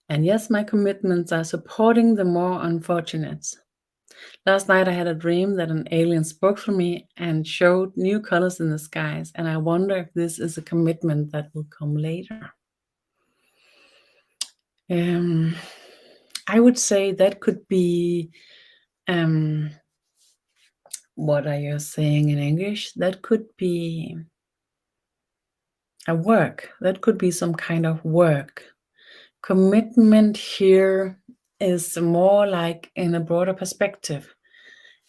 And yes, my commitments are supporting the more unfortunate. Last night I had a dream that an alien spoke for me and showed new colors in the skies, and I wonder if this is a commitment that will come later. I would say that could be what are you saying in English? That could be a work. That could be some kind of work. Commitment here is more like in a broader perspective.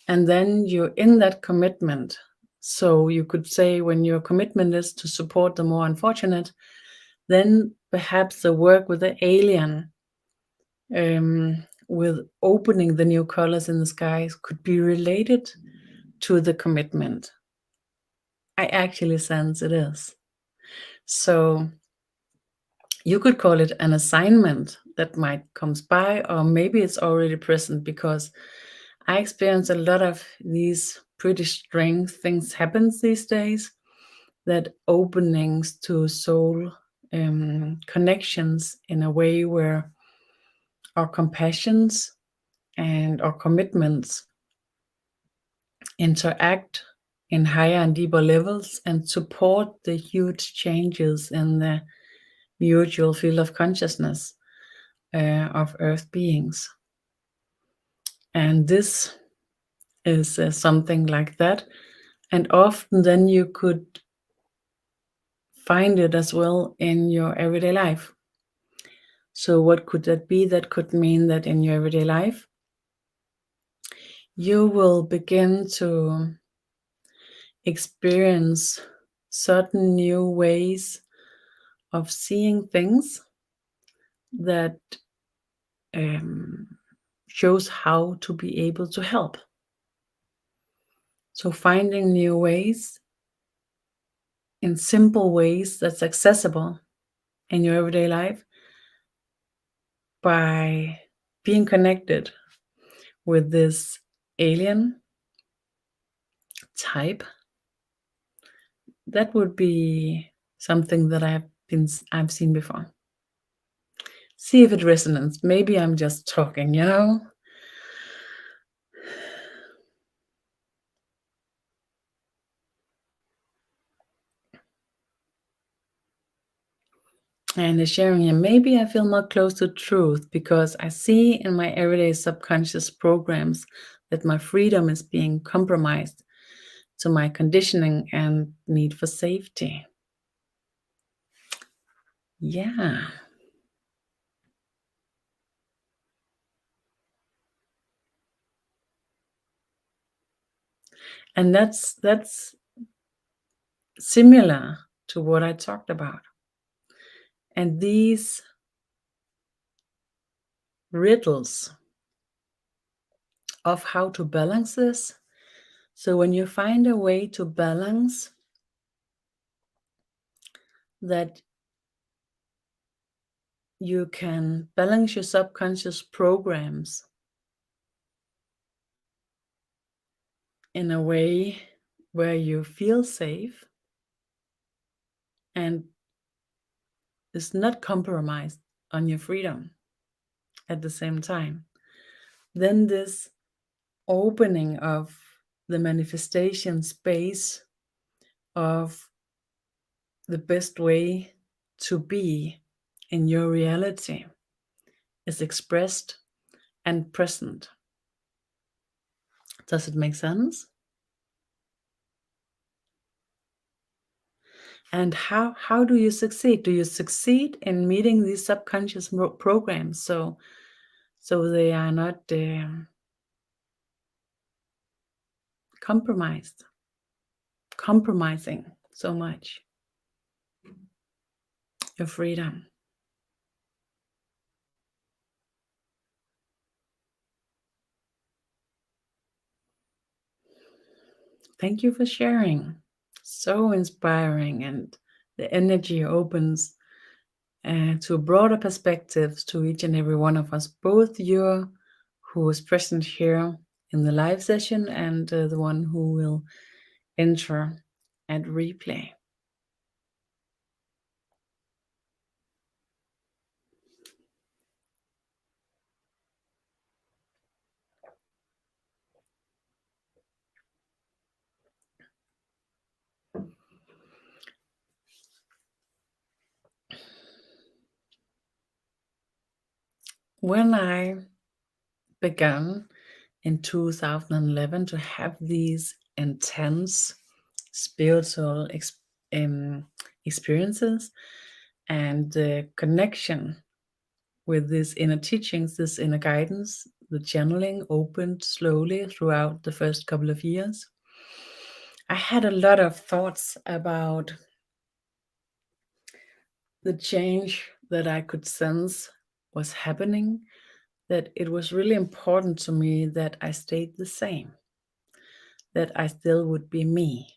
And then you're in that commitment. So you could say when your commitment is to support the more unfortunate, then perhaps the work with the alien, with opening the new colors in the skies, could be related to the commitment. I actually sense it is. So you could call it an assignment that might comes by, or maybe it's already present, because I experience a lot of these pretty strange things happens these days, that openings to soul connections in a way where our compassions and our commitments interact in higher and deeper levels and support the huge changes in the mutual field of consciousness of Earth beings. And this is something like that. And often then you could find it as well in your everyday life. So what could that be? That could mean that in your everyday life, you will begin to experience certain new ways of seeing things that shows how to be able to help. So finding new ways in simple ways that's accessible in your everyday life by being connected with this alien type. That would be something that I've seen before. See if it resonates. Maybe I'm just talking, you know? And the sharing here, maybe I feel more close to truth because I see in my everyday subconscious programs that my freedom is being compromised to my conditioning and need for safety. Yeah. And that's similar to what I talked about. And these riddles of how to balance this. So when you find a way to balance that, you can balance your subconscious programs in a way where you feel safe and is not compromised on your freedom at the same time, then this opening of the manifestation space of the best way to be in your reality is expressed and present. Does it make sense? And how do you succeed? Do you succeed in meeting these subconscious programs so they are not compromising so much your freedom? Thank you for sharing. So inspiring, and the energy opens to broader perspectives to each and every one of us, both you who is present here in the live session and the one who will enter and replay. When I began in 2011 to have these intense spiritual experiences and the connection with these inner teachings, this inner guidance, the channeling opened slowly throughout the first couple of years. I had a lot of thoughts about the change that I could sense was happening, that it was really important to me that I stayed the same, that I still would be me.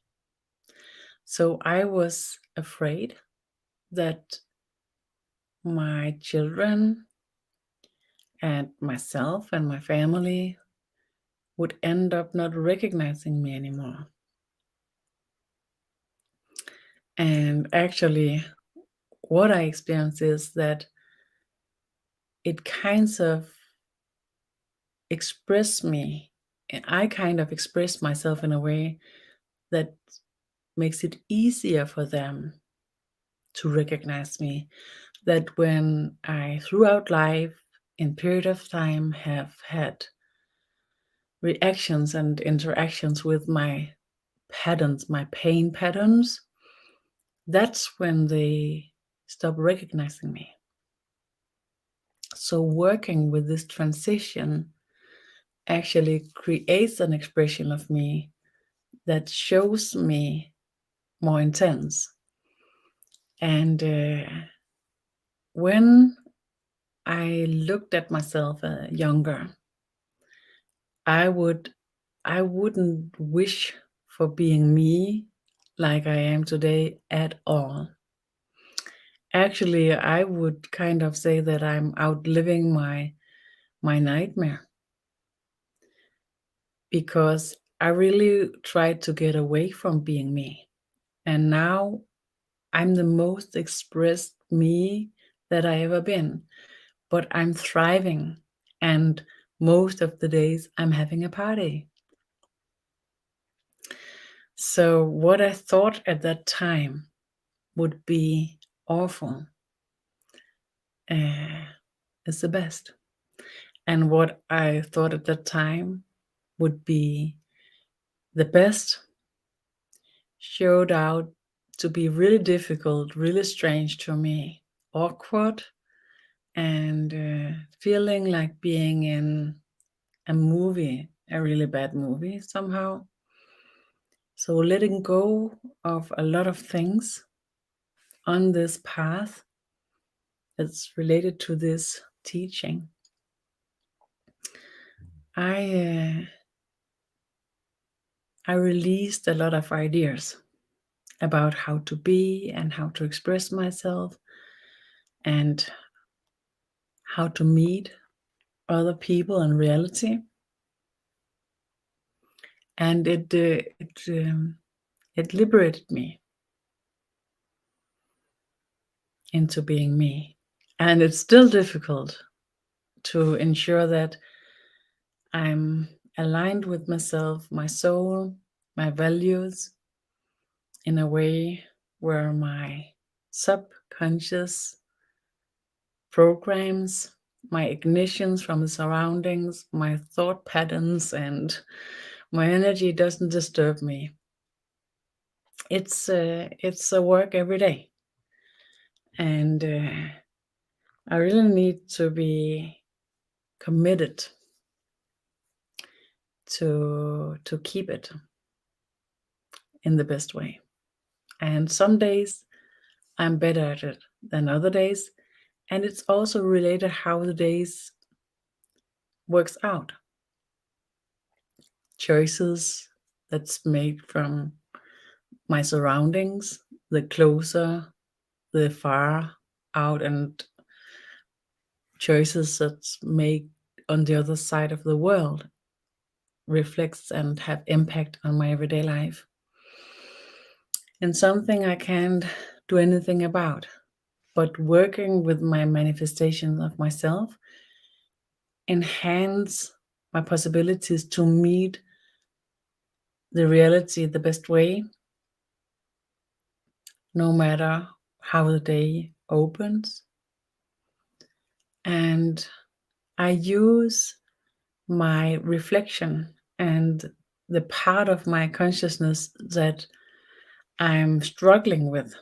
So I was afraid that my children and myself and my family would end up not recognizing me anymore. And actually, what I experience is that it kinds of express me, and I kind of express myself in a way that makes it easier for them to recognize me. That when I, throughout life, in period of time, have had reactions and interactions with my patterns, my pain patterns, that's when they stop recognizing me. So working with this transition actually creates an expression of me that shows me more intense. And when I looked at myself younger, I wouldn't wish for being me like I am today at all. Actually, I would kind of say that I'm outliving my nightmare, because I really tried to get away from being me. And now I'm the most expressed me that I ever been. But I'm thriving, and most of the days I'm having a party. So what I thought at that time would be awful uh, is the best. And what I thought at that time would be the best showed out to be really difficult, really strange to me, awkward, and feeling like being in a movie, a really bad movie somehow. So letting go of a lot of things on this path that's related to this teaching. I released a lot of ideas about how to be and how to express myself and how to meet other people in reality. And it liberated me into being me. And it's still difficult to ensure that I'm aligned with myself, my soul, my values, in a way where my subconscious programs, my ignitions from the surroundings, my thought patterns, and my energy doesn't disturb me. It's a work every day, and I really need to be committed to keep it in the best way. And some days I'm better at it than other days, and it's also related how the days works out. Choices that's made from my surroundings, the closer, the far out, and choices that's made on the other side of the world reflects and have impact on my everyday life. And something I can't do anything about, but working with my manifestation of myself enhance my possibilities to meet the reality the best way, no matter how the day opens. And I use my reflection and the part of my consciousness that I'm struggling with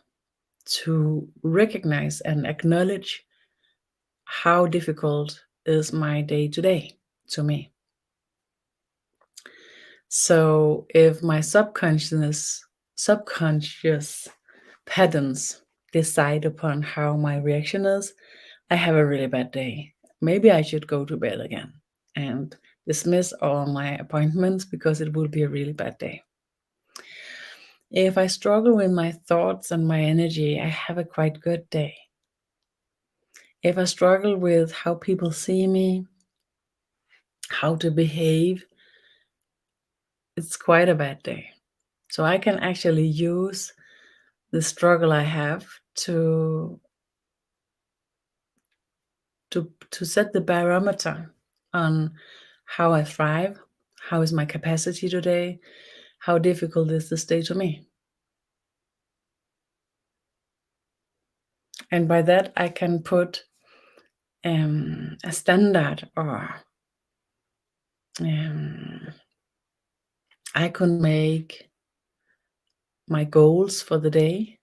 to recognize and acknowledge how difficult is my day to day to me. So if my subconscious patterns decide upon how my reaction is, I have a really bad day. Maybe I should go to bed again and dismiss all my appointments because it will be a really bad day. If I struggle with my thoughts and my energy, I have a quite good day. If I struggle with how people see me, how to behave, it's quite a bad day. So I can actually use the struggle I have to to set the barometer on how I thrive, how is my capacity today, how difficult is this day to me. And by that, I can put a standard, or I can make my goals for the day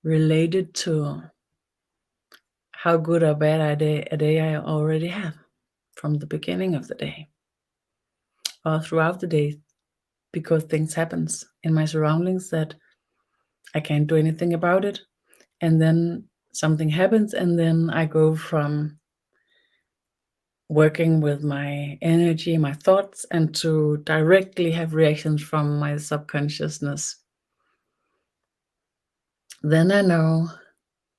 related to how good or bad a day I already have from the beginning of the day or throughout the day, because things happens in my surroundings that I can't do anything about it. And then something happens, and then I go from working with my energy, my thoughts, and to directly have reactions from my subconsciousness. Then I know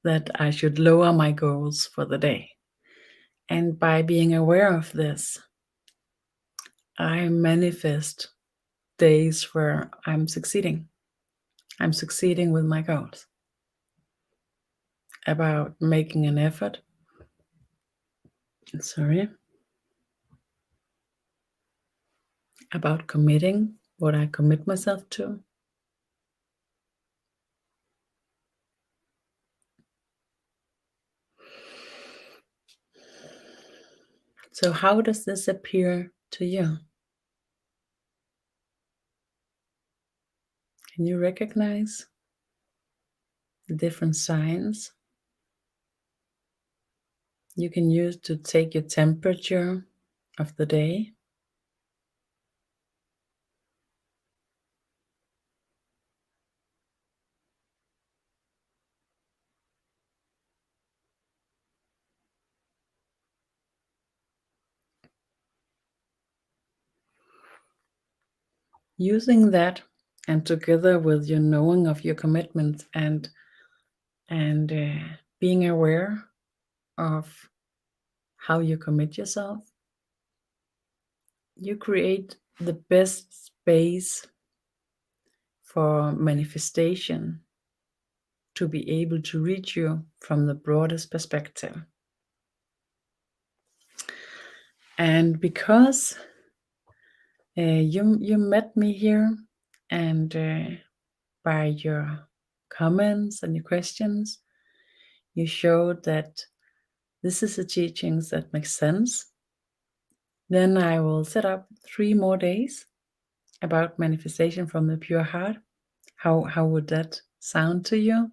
that I should lower my goals for the day. And by being aware of this, I manifest days where I'm succeeding. I'm succeeding with my goals. About making an effort. About committing what I commit myself to. So how does this appear to you? Can you recognize the different signs you can use to take your temperature of the day? Using that, and together with your knowing of your commitments and being aware of how you commit yourself, you create the best space for manifestation to be able to reach you from the broadest perspective. And because you met me here, and by your comments and your questions, you showed that this is the teachings that make sense. Then I will set up 3 more days about manifestation from the pure heart. How would that sound to you?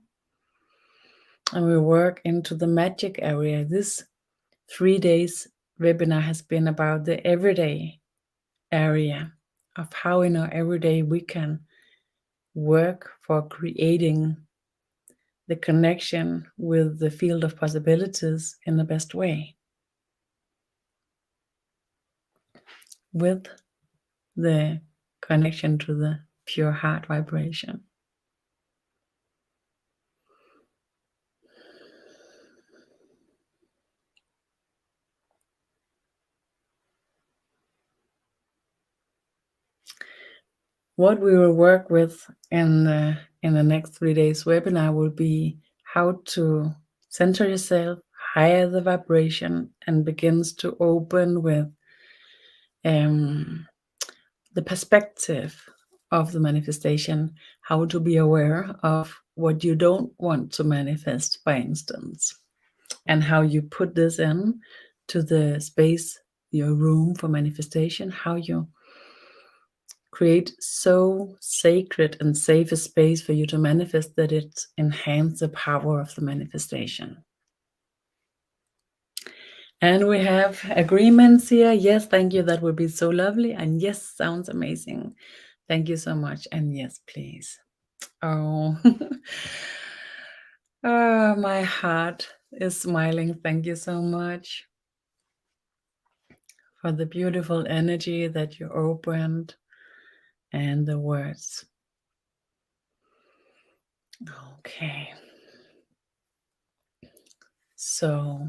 And we work into the magic area. This 3 days webinar has been about the everyday area of how in our everyday we can work for creating the connection with the field of possibilities in the best way, with the connection to the pure heart vibration. What we will work with in the next 3 days webinar will be how to center yourself, higher the vibration, and begins to open with the perspective of the manifestation, how to be aware of what you don't want to manifest, by instance, and how you put this in to the space, your room for manifestation, how you create so sacred and safe a space for you to manifest that it enhances the power of the manifestation. And we have agreements here. Yes, thank you. That would be so lovely. And yes, sounds amazing. Thank you so much. And yes, please. Oh, oh, my heart is smiling. Thank you so much for the beautiful energy that you opened and the words. Okay. So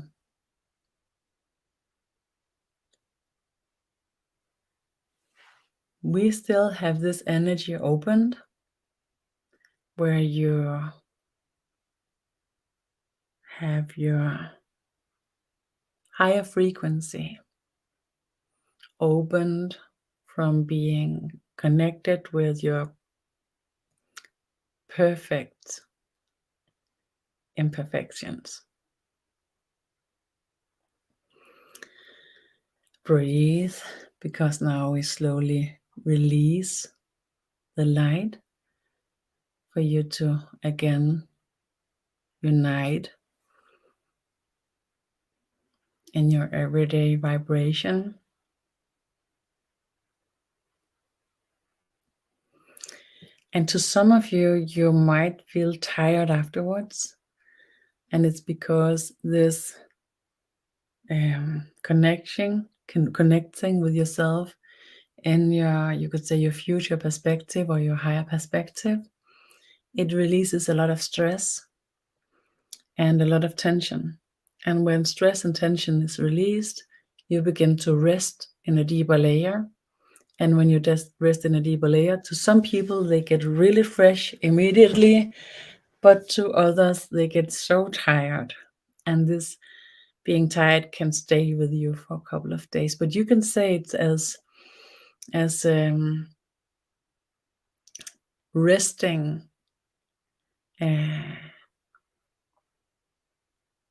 we still have this energy opened where you have your higher frequency, opened from being connected with your perfect imperfections. Breathe, because now we slowly release the light for you to again unite in your everyday vibration. And to some of you, you might feel tired afterwards. And it's because this connecting with yourself in your, you could say, your future perspective or your higher perspective, it releases a lot of stress and a lot of tension. And when stress and tension is released, you begin to rest in a deeper layer. And when you just rest in a deeper layer, to some people, they get really fresh immediately, but to others, they get so tired. And this being tired can stay with you for a couple of days. But you can say it as resting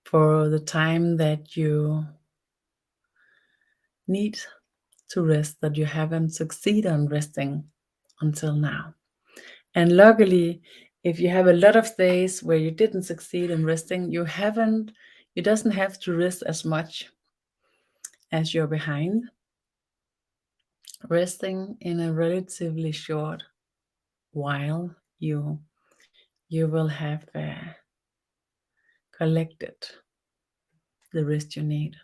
for the time that you need to rest, that you haven't succeeded on resting until now. And luckily, if you have a lot of days where you didn't succeed in resting, you doesn't have to rest as much as you're behind. Resting in a relatively short while, you will have collected the rest you need.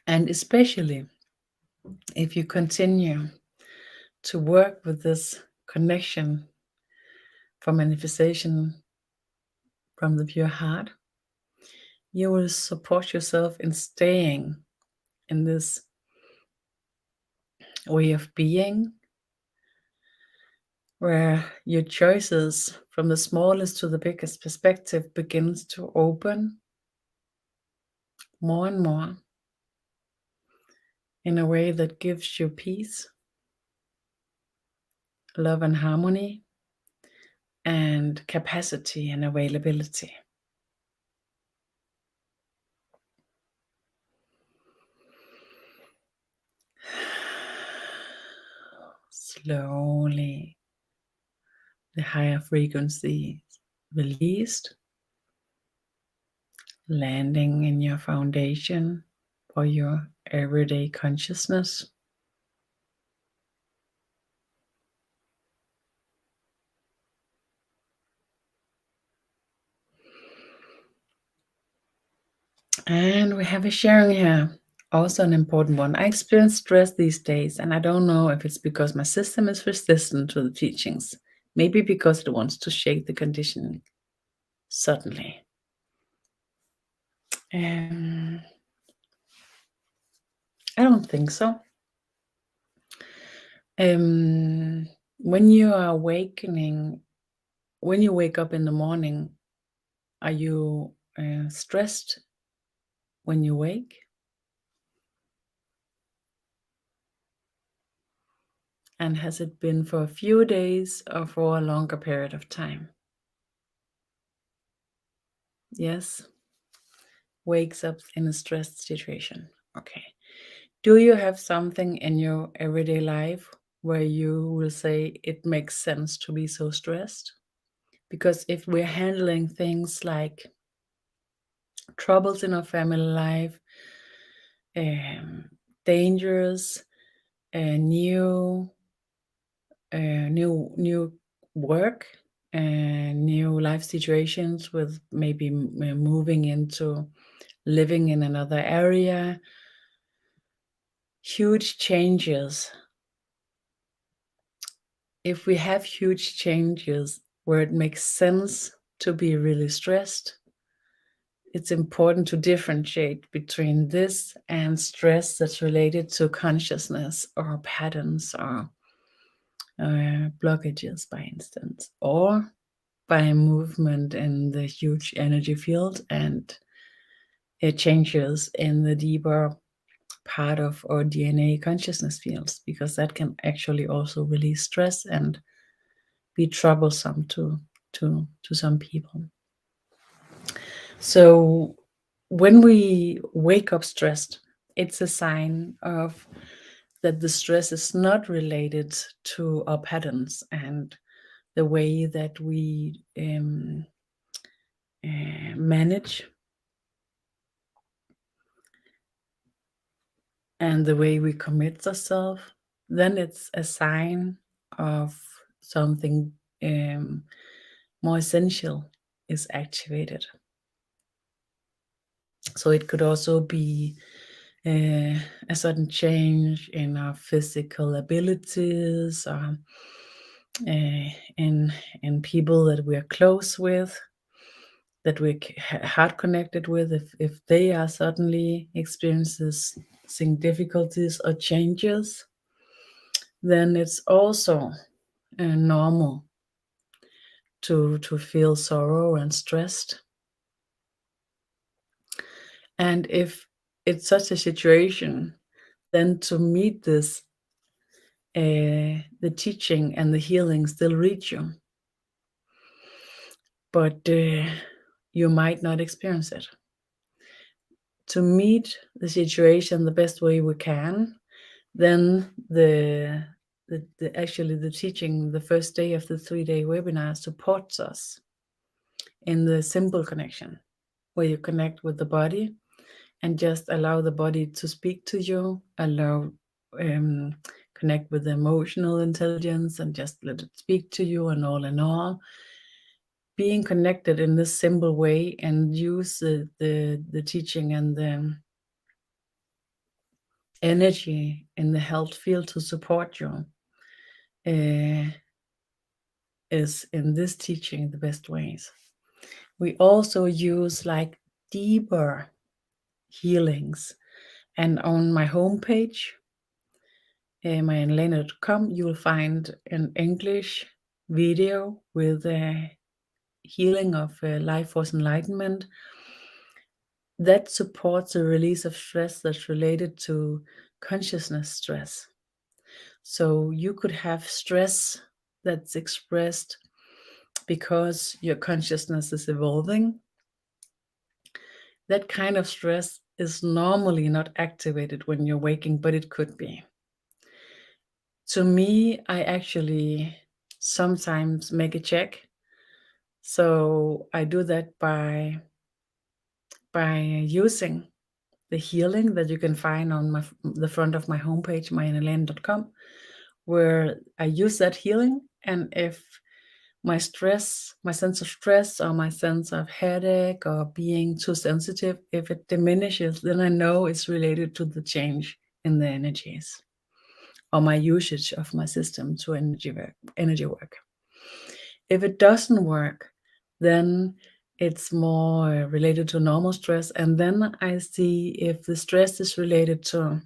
And especially if you continue to work with this connection for manifestation from the pure heart, you will support yourself in staying in this way of being, where your choices from the smallest to the biggest perspective begins to open more and more in a way that gives you peace, love and harmony, and capacity and availability. Slowly, the higher frequency released, landing in your foundation for your everyday consciousness. And we have a sharing here, also an important one. I experience stress these days, and I don't know if it's because my system is resistant to the teachings, maybe because it wants to shake the conditioning suddenly. I don't think so. When you are awakening, when you wake up in the morning, are you stressed when you wake? And has it been for a few days or for a longer period of time? Yes. Wakes up in a stressed situation. Okay. Do you have something in your everyday life where you will say it makes sense to be so stressed? Because if we're handling things like troubles in our family life, dangers, new work, and new life situations, with maybe moving into living in another area, huge changes. If we have huge changes where it makes sense to be really stressed, it's important to differentiate between this and stress that's related to consciousness or patterns or blockages, by instance. Or by movement in the huge energy field and it changes in the deeper part of our DNA consciousness fields, because that can actually also release stress and be troublesome to some people. So when we wake up stressed, it's a sign of that the stress is not related to our patterns and the way that we manage and the way we commit ourselves. Then it's a sign of something more essential is activated. So it could also be a sudden change in our physical abilities, or in people that we are close with, that we're heart connected with. If they are suddenly experiencing difficulties or changes, then it's also normal to feel sorrow and stressed. And if it's such a situation, then to meet this, the teaching and the healing still reach you, but you might not experience it. To meet the situation the best way we can, then actually the teaching, the first day of the 3-day webinar, supports us in the simple connection, where you connect with the body and just allow the body to speak to you, connect with the emotional intelligence and just let it speak to you. And all in all, being connected in this simple way and use the teaching and the energy in the health field to support you is in this teaching the best ways. We also use like deeper healings, and on my homepage, mariannelane.com, you will find an English video with a healing of life force enlightenment that supports the release of stress that's related to consciousness stress. So you could have stress that's expressed because your consciousness is evolving. That kind of stress is normally not activated when you're waking, but it could be. To me, I actually sometimes make a check. So I do that by using the healing that you can find on the front of my homepage, mariannelane.com, where I use that healing. And if my sense of stress, or my sense of headache, or being too sensitive, if it diminishes, then I know it's related to the change in the energies, or my usage of my system to energy work. If it doesn't work, then it's more related to normal stress. And then I see if the stress is related to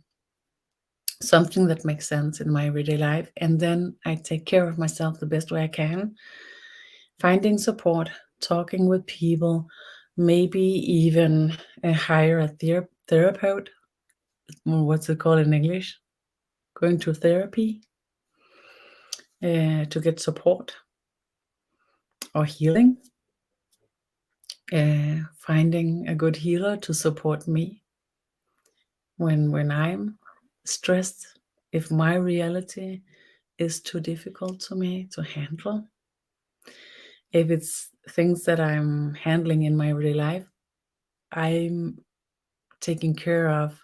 something that makes sense in my everyday life. And then I take care of myself the best way I can, finding support, talking with people, maybe even hire a therapist. What's it called in English? Going to therapy to get support or healing. Finding a good healer to support me when I'm stressed, if my reality is too difficult to me to handle. If it's things that I'm handling in my real life, I'm taking care of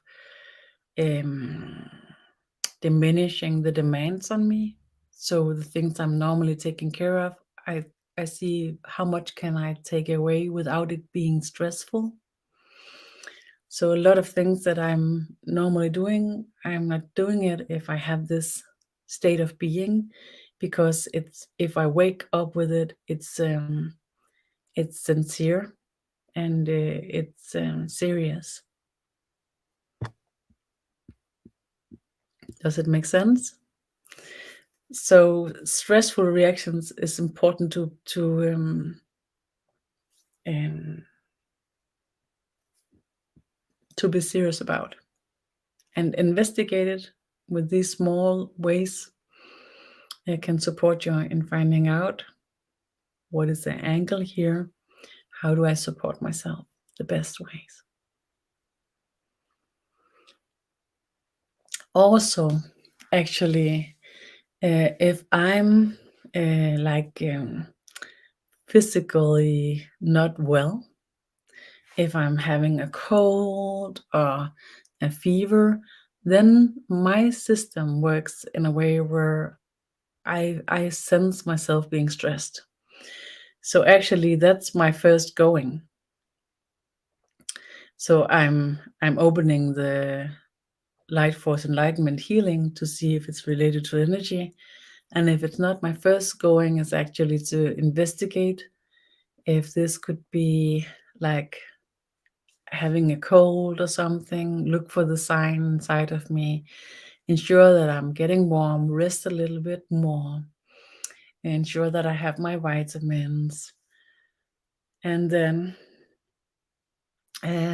diminishing the demands on me. So the things I'm normally taking care of, I see how much can I take away without it being stressful. So a lot of things that I'm normally doing, I'm not doing it if I have this state of being, because if I wake up with it, it's sincere and it's serious. Does it make sense? So stressful reactions is important to be serious about and investigate it with these small ways. It can support you in finding out what is the angle here. How do I support myself the best ways? Also, actually, if I'm physically not well, if I'm having a cold or a fever, then my system works in a way where I sense myself being stressed. So actually, that's my first going. So I'm opening the light force enlightenment healing to see if it's related to energy. And if it's not, my first going is actually to investigate if this could be like having a cold or something. Look for the sign inside of me, ensure that I'm getting warm, rest a little bit more, ensure that I have my vitamins, and then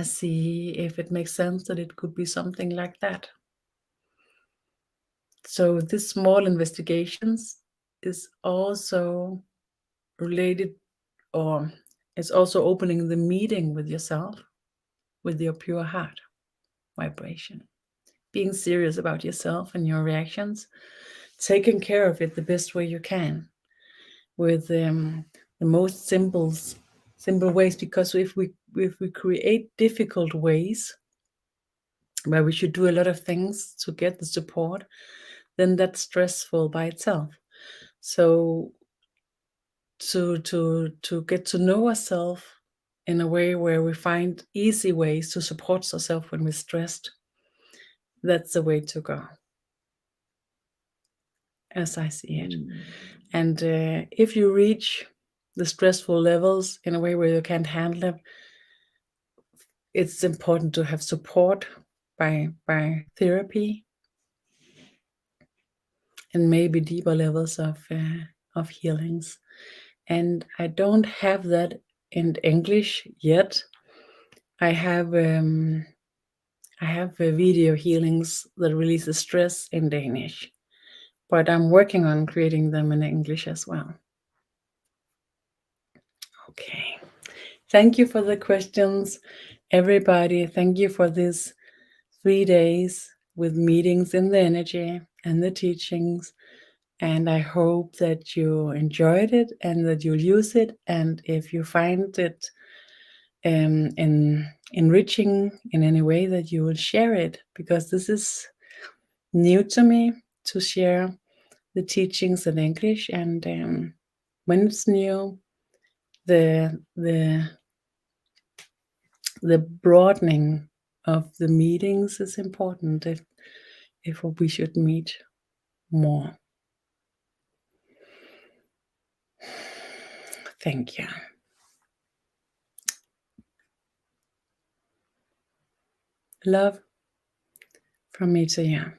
see if it makes sense that it could be something like that. So this small investigations is also related, or it's also opening the meeting with yourself, with your pure heart vibration, being serious about yourself and your reactions, taking care of it the best way you can, with the most simple ways. Because if we create difficult ways where we should do a lot of things to get the support, then that's stressful by itself. So to get to know ourselves in a way where we find easy ways to support ourselves when we're stressed, that's the way to go, as I see it. And if you reach the stressful levels in a way where you can't handle it, it's important to have support by therapy and maybe deeper levels of healings. And I don't have that in English yet. I have video healings that release the stress in Danish, but I'm working on creating them in English as well. Okay. Thank you for the questions, everybody. Thank you for this 3 days with meetings in the energy and the teachings. And I hope that you enjoyed it and that you'll use it. And if you find it enriching in any way, that you will share it, because this is new to me to share the teachings in English. And when it's new, the broadening of the meetings is important if we should meet more. Thank you. Love from me to you.